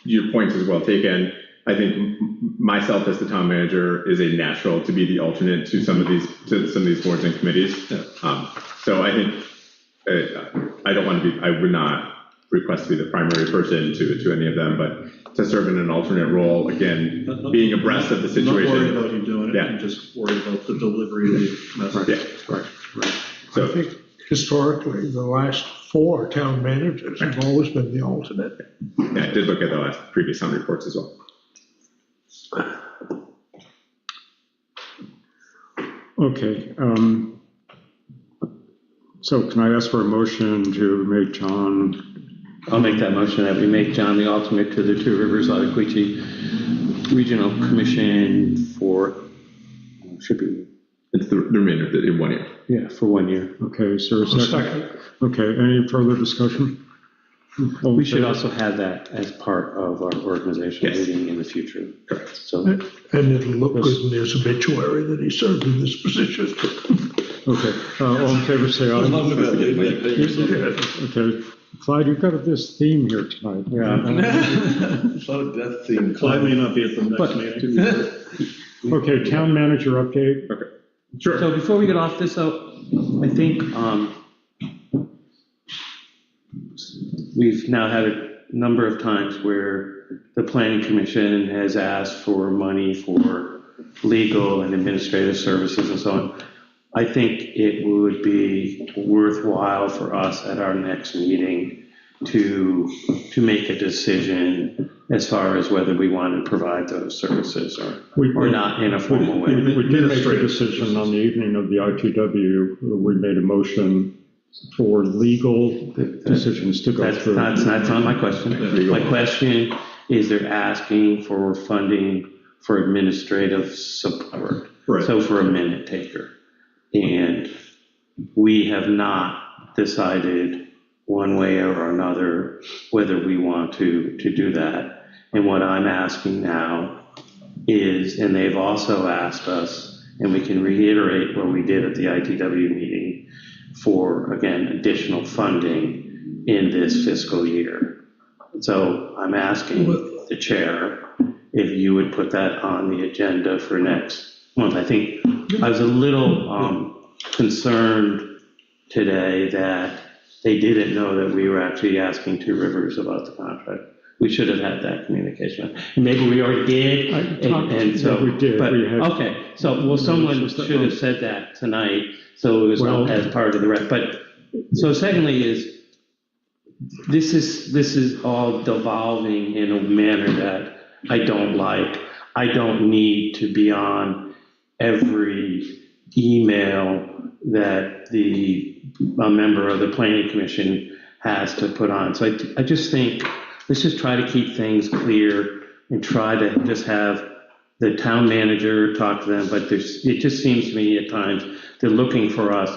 your point is well taken. I think myself as the town manager is a natural to be the alternate to some of these boards and committees. So I think, I would not request to be the primary person to any of them, but to serve in an alternate role, again, being abreast of the situation. Not worried about you doing it, Yeah. I'm just worried about the delivery of the message. Yeah. Right. I think historically, the last 4 town managers have always been the alternate. Yeah, I did look at the previous town reports as well. Okay, so can I ask for a motion to make John? I'll make that motion that we make John the alternate to the Two Rivers Ottaquechee Regional Commission for, should be, It's the remainder of it in 1 year. yeah, for 1 year. Okay, is there a second? Okay, any further discussion? We should also have that as part of our organizational Yes. meeting in the future. Correct. So, And it'll look good in his obituary that he served in this position. Okay, all in favor, say aye. Okay, Clyde, you've got this theme here tonight. It's not a death theme. Clyde may not be at the next meeting. Okay, town manager update. Okay. Sure. so before we get off this, I think we've now had a number of times where the planning commission has asked for money for legal and administrative services and so on. I think it would be worthwhile for us at our next meeting to make a decision as far as whether we want to provide those services or not in a formal way. We did make a decision on the evening of the ITW. We made a motion for legal decisions to go through. That's not my question. My question is they're asking for funding for administrative support. Right. So for a minute taker. And we have not decided one way or another whether we want to do that. And what I'm asking now is, and they've also asked us, and we can reiterate what we did at the ITW meeting, for, again, additional funding in this fiscal year. So I'm asking the chair if you would put that on the agenda for next month. I think I was a little concerned today that they didn't know that we were actually asking Two Rivers about the contract. We should have had that communication. And maybe we already did, and so. Yeah, we did. But, We had- okay, so someone should have said that tonight, so it was not as part of the rest. But, so secondly is, this is all devolving in a manner that I don't like. I don't need to be on every email that a member of the planning commission has to put on. So I just think, let's just try to keep things clear and try to just have the town manager talk to them, but it just seems to me at times they're looking for us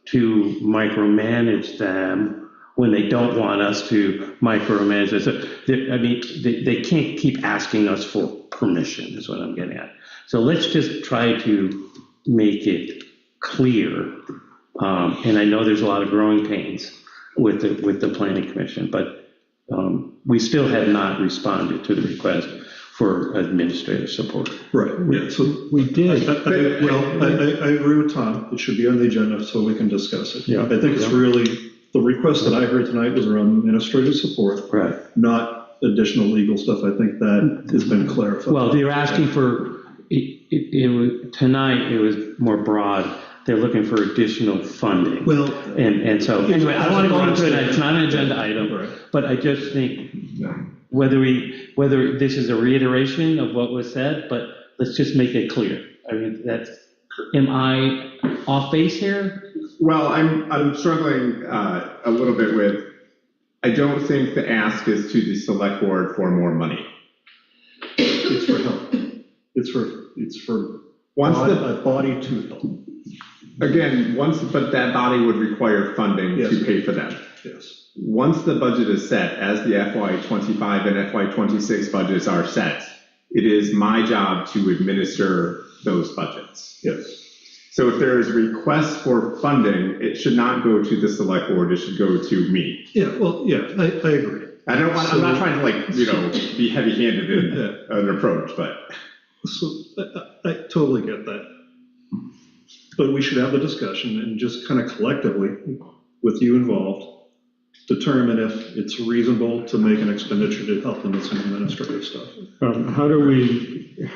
to micromanage them when they don't want us to micromanage them. So, they can't keep asking us for permission, is what I'm getting at. So let's just try to make it clear. And I know there's a lot of growing pains with the planning commission, but we still have not responded to the request for administrative support. Right, yeah, so. We did. I agree with Tom, it should be on the agenda so we can discuss it. Yeah. I think it's really, the request that I heard tonight was around administrative support. Right. Not additional legal stuff, I think that has been clarified. Well, they're asking for, tonight it was more broad. They're looking for additional funding. Well. And so, anyway, I don't want to go into it, it's not an agenda item, Right. but I just think whether this is a reiteration of what was said, but let's just make it clear. I mean, am I off base here? Well, I'm struggling a little bit with, I don't think the ask is to the select board for more money. It's for help. It's for Once a body to help. Again, but that body would require funding Yes. to pay for them. Yes. Once the budget is set, as the FY25 and FY26 budgets are set, it is my job to administer those budgets. Yes. So if there is a request for funding, it should not go to the select board, it should go to me. Yeah, well, yeah, I agree. I'm not trying to be heavy-handed in an approach, but. So I totally get that. But we should have the discussion and just kind of collectively, with you involved, determine if it's reasonable to make an expenditure to help them with some administrative stuff. How do we,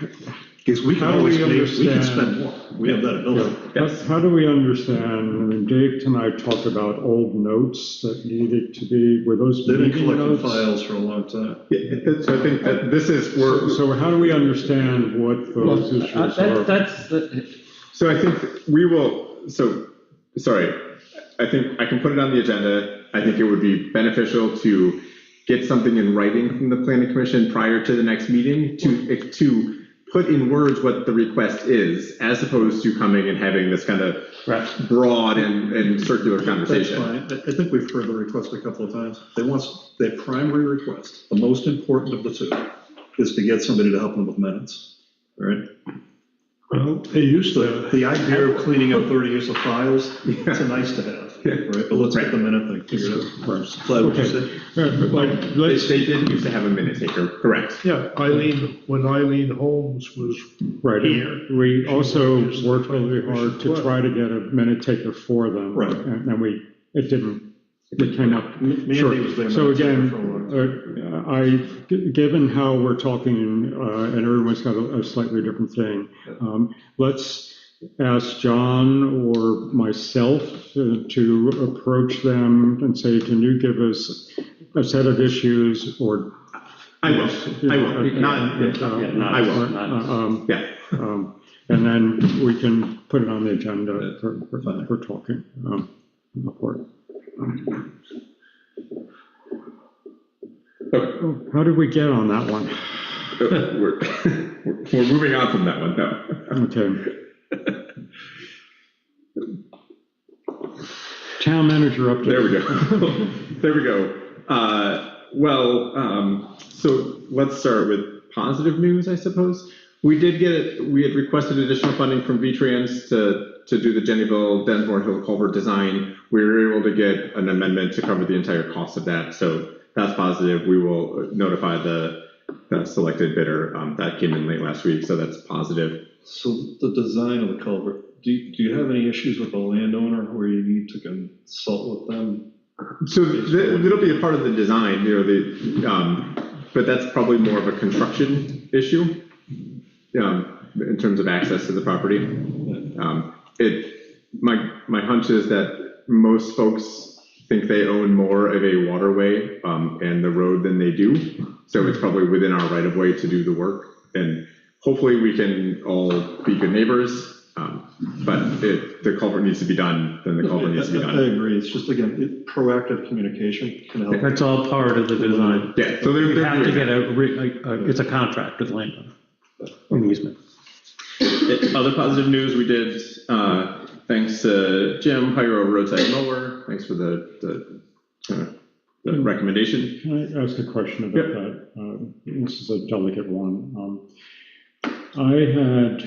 Because we can How do always, we we can understand- spend more. We have that ability. how do we understand, I mean, Dave tonight talked about old notes that needed to be, were those They've been meeting collecting notes? files for a long time. So I think that this is, So how do we understand what those issues are? So I think we will, sorry, I think I can put it on the agenda. I think it would be beneficial to get something in writing from the planning commission prior to the next meeting to put in words what the request is, as opposed to coming and having this kind of broad and circular conversation. That's fine. I think we've heard the request a couple of times. Their primary request, the most important of the two, is to get somebody to help them with minutes, right? Well, they used to. The idea of cleaning up 30 years of files, it's a nice to have, right? But let's get the minute thing figured out. Clyde, what you say? They did used to have a minute taker, correct? Yeah, when Eileen Holmes was Right, here. and we also worked really hard to try to get a minute taker for them. Right. And then it came up. Mandy Sure. was their So minute taker again, for a long given how we're talking, and everyone's got a slightly different thing, let's ask John or myself to approach them and say, can you give us a set of issues or? I will. Yeah. And then we can put it on the agenda for talking. Report. How did we get on that one? We're moving on from that one, no. Okay. Town manager update. There we go. There we go. So let's start with positive news, I suppose. We had requested additional funding from V-Trans to do the Jennyville Densmore Hill culvert design. We were able to get an amendment to cover the entire cost of that. So that's positive. We will notify the selected bidder. That came in late last week, so that's positive. So the design of the culvert, do you have any issues with the landowner where you need to consult with them? So it'll be a part of the design, but that's probably more of a construction issue in terms of access to the property. My hunch is that most folks think they own more of a waterway and the road than they do. So it's probably within our right of way to do the work. And hopefully we can all be good neighbors. But if the culvert needs to be done, then the culvert needs to be done. I agree. It's just, again, proactive communication can help. That's all part of the design. Yeah, so You have to get it's a contract with the landowner, an easement. Other positive news we did, thanks to Jim, hire a roadside mower. Thanks for the recommendation. Can I ask a question about that? This is a delicate one. I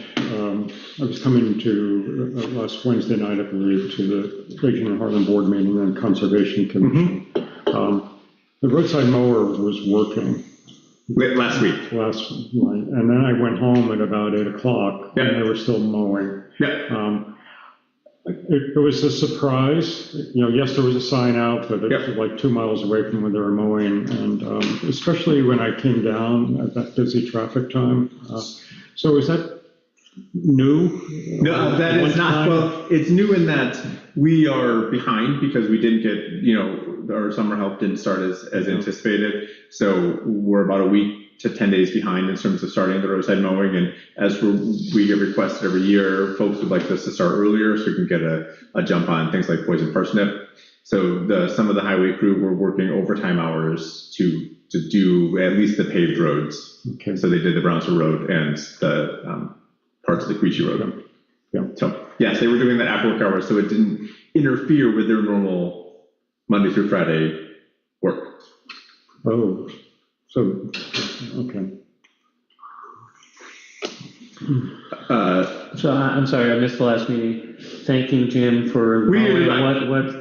was coming to last Wednesday night, I believe, to the Regional Hartland Board meeting and Conservation Commission. The roadside mower was working. Last week. And then I went home at about 8 o'clock and they were still mowing. It was a surprise. Yes, there was a sign out, but it was like 2 miles away from where they were mowing. And especially when I came down at that busy traffic time. So is that new? No, that is not. Well, it's new in that we are behind because we didn't get, our summer help didn't start as anticipated. So we're about a week to 10 days behind in terms of starting the roadside mowing. And as we get requested every year, folks would like us to start earlier so we can get a jump on things like poison parsnip. So some of the highway crew were working overtime hours to do at least the paved roads. Okay. So they did the Brownsville Road and the parts of the Queechee Road. Yeah. So yes, they were doing that after work hours, so it didn't interfere with their normal Monday through Friday work. Oh, so, okay. So I'm sorry, I missed the last meeting. Thanking Jim for what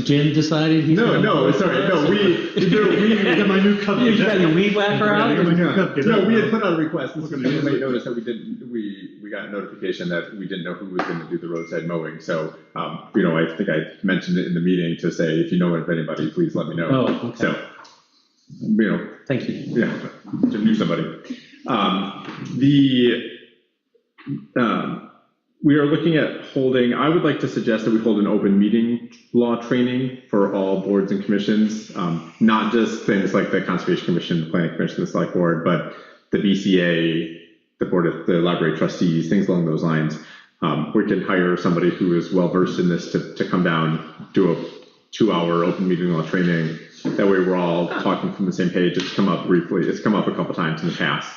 Jim decided he's No, sorry, no, we got my new cupcake. You got your weed whacker out? No, we had put out a request, and so you might notice that we got a notification that we didn't know who was gonna do the roadside mowing, so, I think I mentioned it in the meeting to say, if you know of anybody, please let me know. Oh, okay. So, Thank you. yeah, Jim knew somebody. We are looking at holding, I would like to suggest that we hold an open meeting law training for all boards and commissions, not just things like the Conservation Commission, the Planning Commission, the Select Board, but the BCA, the Board of the Library Trustees, things along those lines. We can hire somebody who is well-versed in this to come down, do a 2-hour open meeting law training. That way we're all talking from the same page. It's come up briefly. It's come up a couple times in the past,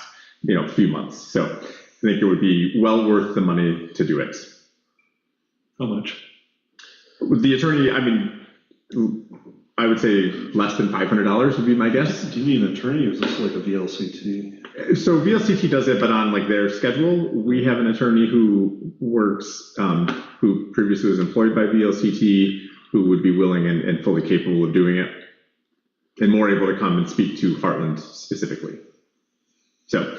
few months. So I think it would be well worth the money to do it. How much? The attorney, I would say less than $500 would be my guess. Do you need an attorney, or is this like a VLCT? So VLCT does it, but on like their schedule. We have an attorney who works, who previously was employed by VLCT, who would be willing and fully capable of doing it, and more able to come and speak to Hartland specifically. So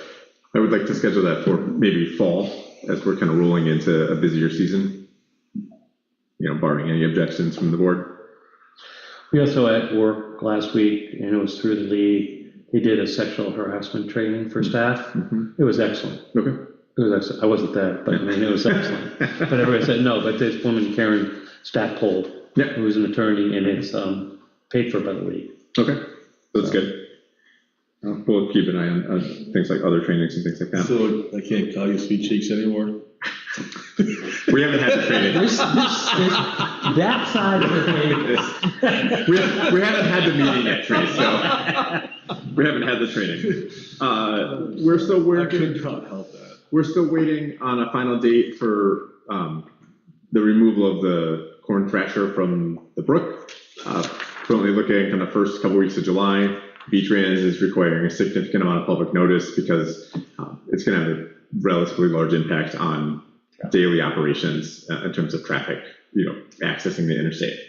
I would like to schedule that for maybe fall, as we're kind of rolling into a busier season, barring any objections from the board. We also at work last week, and it was through the league, they did a sexual harassment training for staff. Mm-hmm. It was excellent. Okay. It was excellent. I wasn't there, but it was excellent. But everybody said no, but this woman, Karen Stackpole, who was an attorney, and it's paid for by the league. Okay, that's good. We'll keep an eye on things like other trainings and things like that. So I can't call you sweet cheeks anymore? We haven't had the training. That side of the table. We haven't had the meeting yet, Trace, so we haven't had the training. We're still working. I could not help that. We're still waiting on a final date for the removal of the corn thrasher from the brook. Currently looking kind of first couple weeks of July. V-Trans is requiring a significant amount of public notice because it's going to have a relatively large impact on daily operations in terms of traffic, accessing the interstate.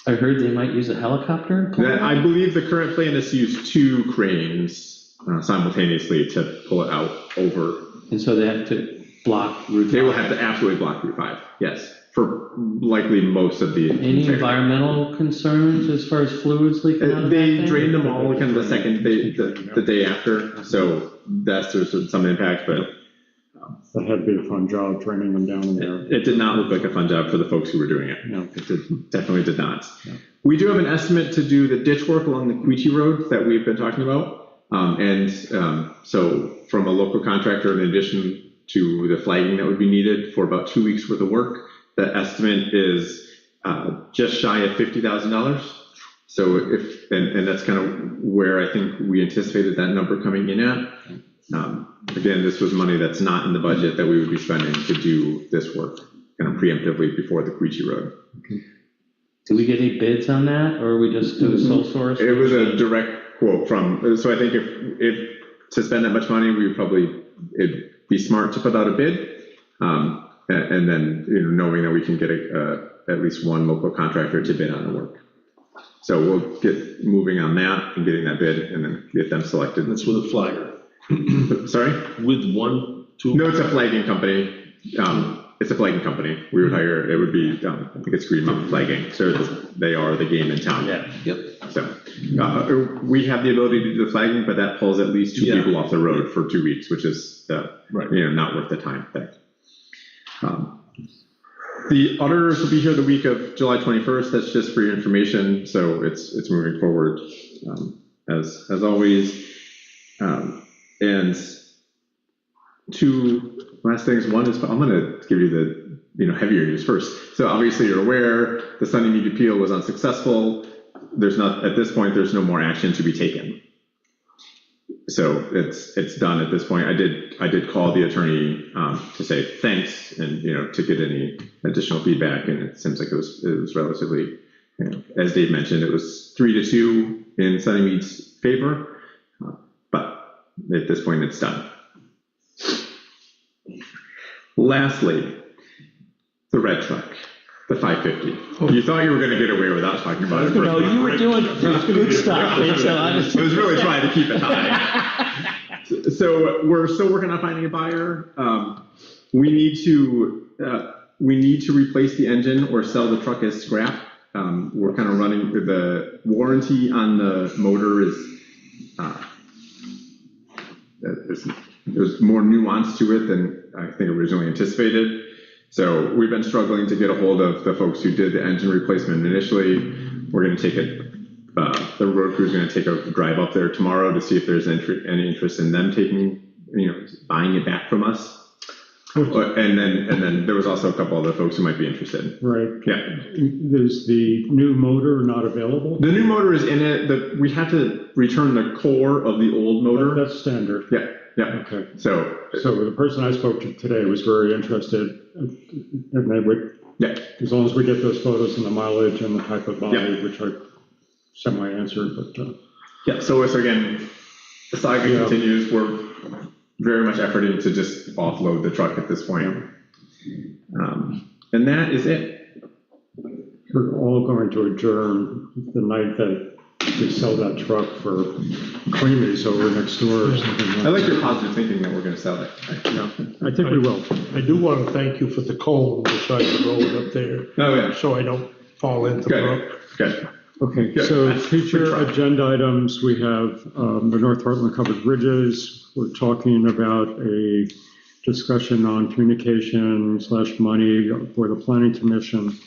I heard they might use a helicopter. I believe the current plan is to use 2 cranes simultaneously to pull it out over. And so they have to block Route 5. They will have to absolutely block Route 5, yes, for likely most of the. Any environmental concerns as far as fluids leaking out of They drained them all kind of the day after, so there's some impact, but. That had to be a fun job training them down in there. It did not look like a fun job for the folks who were doing it. No. It definitely did not. No. We do have an estimate to do the ditch work along the Queechee Road that we've been talking about. So from a local contractor, in addition to the flagging that would be needed for about 2 weeks worth of work, the estimate is just shy of $50,000. So and that's kind of where I think we anticipated that number coming in at. Again, this was money that's not in the budget that we would be spending to do this work kind of preemptively before the Queechee Road. Okay. Do we get any bids on that, or we just do a sole source? It was a direct quote from, so I think if to spend that much money, we would probably, it'd be smart to put out a bid. And then, knowing that we can get at least one local contractor to bid on the work. So we'll get moving on that and getting that bid and then get them selected. That's with a flagger. Sorry? With 1, 2? No, it's a flagging company. It's a flagging company. We would hire, it would be, I think it's Green Mountain Flagging. So they are the game in town. Yeah. Yep. So we have the ability to do the flagging, but that pulls at least 2 people off the road for 2 weeks, which is, not worth the time. The auditors will be here the week of July 21st. That's just for your information. So it's moving forward as always. And 2 last things. One is, I'm going to give you the heavier news first. So obviously you're aware the Sunnymead appeal was unsuccessful. At this point, there's no more action to be taken. So it's done at this point. I did call the attorney to say thanks and, to get any additional feedback, and it seems like it was relatively, as Dave mentioned, it was 3-2 in Sunnymead's favor, but at this point it's done. Lastly, the red truck, the 550. You thought you were going to get away without talking about it. No, you were doing good stuff. I was really trying to keep it high. So we're still working on finding a buyer. We need to replace the engine or sell the truck as scrap. We're kind of running the warranty on the motor there's more nuance to it than I think originally anticipated. So we've been struggling to get a hold of the folks who did the engine replacement initially. We're going to take the road crew is going to take a drive up there tomorrow to see if there's any interest in them taking, buying it back from us. And then there was also a couple other folks who might be interested. Right. Yeah. Is the new motor not available? The new motor is in it. We had to return the core of the old motor. That's standard. Yeah. Yeah. Okay. So the person I spoke to today was very interested, and they would, as long as we get those photos and the mileage and the type of body, which I semi-answered, but. Yeah. So again, the saga continues. We're very much efforting to just offload the truck at this point. And that is it. We're all going to adjourn the night that we sell that truck for creamies over next door or something like that. I like your positive thinking that we're going to sell it. I think we will. I do want to thank you for the cone beside the road up there. Oh, yeah. So I don't fall into the brook. Good. Okay, so future agenda items, we have the North Hartland covered bridges. We're talking about a discussion on communication/money for the planning commission.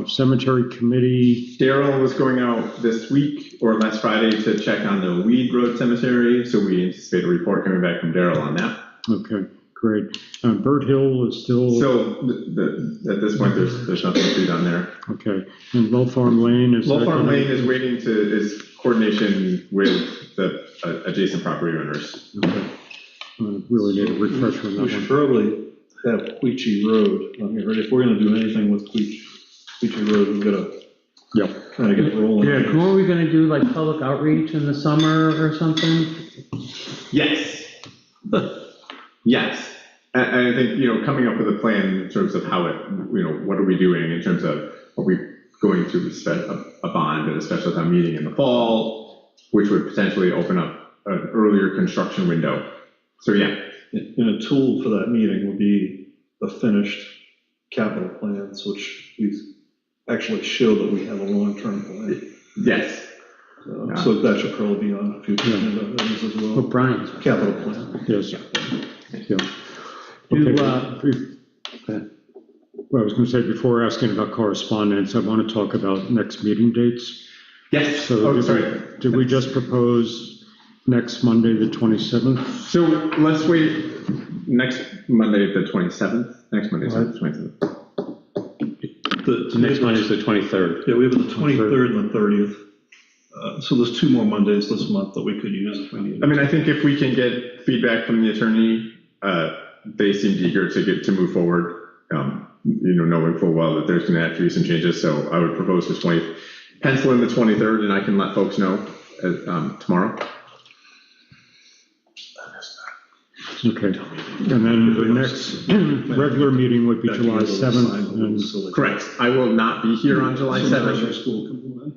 Cemetery committee. Daryl was going out this week or last Friday to check on the Weed Road Cemetery, so we anticipate a report coming back from Daryl on that. Okay, great. Bird Hill is still. So at this point, there's nothing to be done there. Okay, and Lull Farm Lane is. Lull Farm Lane is waiting is coordination with the adjacent property owners. Okay. Really need a refresher on that one. We should probably have Queechy Road on here, right? If we're gonna do anything with Queechy Road, we've gotta kind of get rolling. Yeah, weren't we gonna do like public outreach in the summer or something? Yes. Yes. And I think, coming up with a plan in terms of how what are we doing in terms of, are we going to a bond at a special town meeting in the fall, which would potentially open up an earlier construction window. So, yeah. And a tool for that meeting would be the finished capital plans, which we actually show that we have a long-term plan. Yes. So that should probably be on a future agenda items as well. Brian's capital plan. Yes. Yeah. Okay. Well, I was going to say, before asking about correspondence, I want to talk about next meeting dates. Yes. So did we just propose next Monday, the 27th? So let's wait next Monday, the 27th. Next Monday is the 27th. Next Monday is the 23rd. Yeah, we have the 23rd and the 30th. So there's 2 more Mondays this month that we could use if we need. I mean, I think if we can get feedback from the attorney, they seemed eager to move forward, knowing full well that there's going to have to be some changes. So I would propose pencil in the 23rd, and I can let folks know tomorrow. Okay. And then the next regular meeting would be July 7th. Correct. I will not be here on July 7th.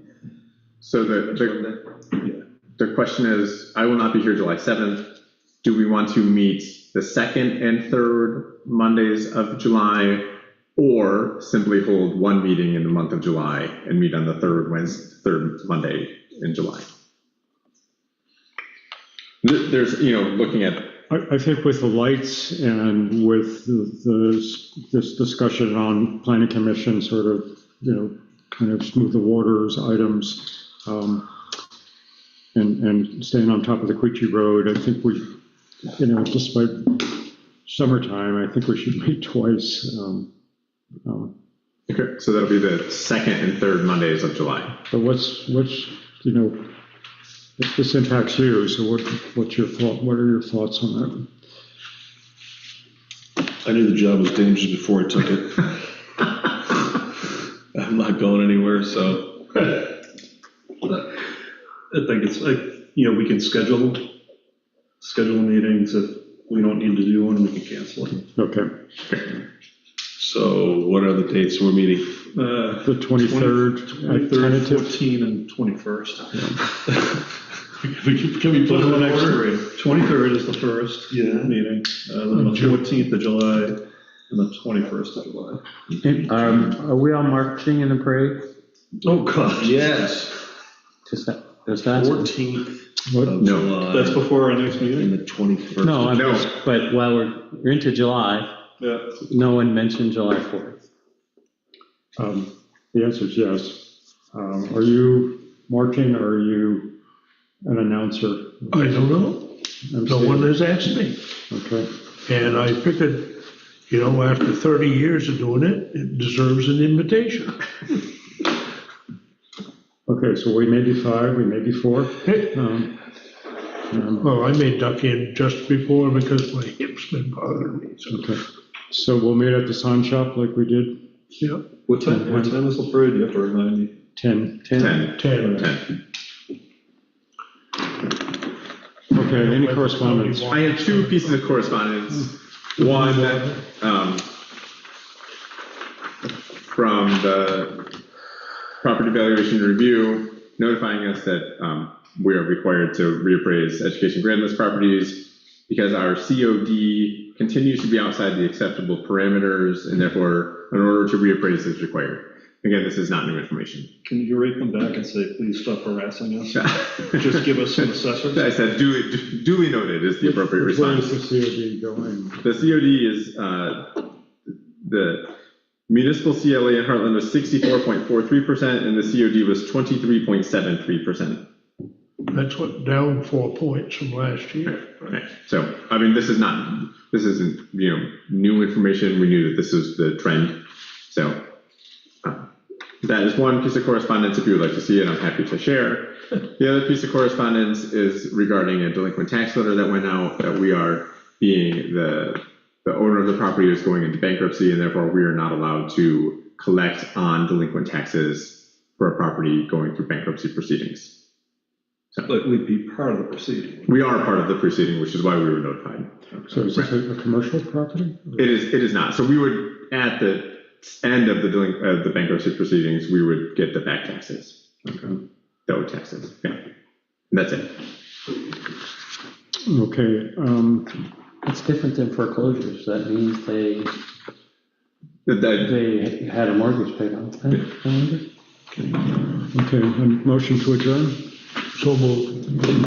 So the question is, I will not be here July 7th. Do we want to meet the 2nd and 3rd Mondays of July, or simply hold one meeting in the month of July and meet on the third Monday in July? There's, looking at. I think with the lights and with this discussion on planning commission sort of, kind of smooth the waters items, and staying on top of the Queechy Road, I think we, despite summertime, I think we should meet twice. Okay, so that'll be the 2nd and 3rd Mondays of July. But what's this impacts you, so what's your thought, what are your thoughts on that? I knew the job was dangerous before I took it. I'm not going anywhere, so. I think it's like, we can schedule meetings. If we don't need to do one, we can cancel it. Okay. So what are the dates we're meeting? The 23rd, 23rd, 14, and 21st. Can we put it in next order? grade? 23rd is the first meeting, then the 14th of July, and the 21st of July. Are we all marching in the parade? Oh, God. Yes. Does that? 14th What? of July. That's before our next meeting? And the 21st. No, but while we're into July, Yeah. no one mentioned July 4th. The answer is yes. Are you marching or are you an announcer? I don't know. No one has asked me. Okay. And I figured, after 30 years of doing it, it deserves an invitation. Okay, so we may be 5, we may be 4. Well, I may duck in just before because my hip's been bothering me. Okay, so we'll meet at the sign shop like we did? Yeah. What time is the parade? You have to remind me. 10. 10. Okay, any correspondence? I have 2 pieces of correspondence. One, from the Property Valuation Review, notifying us that we are required to reappraise education grant list properties because our COD continues to be outside the acceptable parameters, and therefore an order to reappraise is required. Again, this is not new information. Can you rate them back and say, please stop harassing us? Just give us some assessments? I said duly noted is the appropriate response. Where is the COD going? The COD is, the municipal CLA in Heartland was 64.43% and the COD was 23.73%. That's what, down 4 points from last year. Okay, so, I mean, this isn't, new information. We knew that this was the trend. So, that is one piece of correspondence. If you would like to see it, I'm happy to share. The other piece of correspondence is regarding a delinquent tax letter that went out that we are being the owner of the property is going into bankruptcy, and therefore we are not allowed to collect on delinquent taxes for a property going through bankruptcy proceedings. But we'd be part of the proceeding. We are part of the proceeding, which is why we were notified. So is this a commercial property? It is not. So we would, at the end of the bankruptcy proceedings, we would get the back taxes. Okay. The owed taxes, yeah. And that's it. Okay. It's different than foreclosures. That means they had a mortgage paid off. Okay, a motion to adjourn? So moved.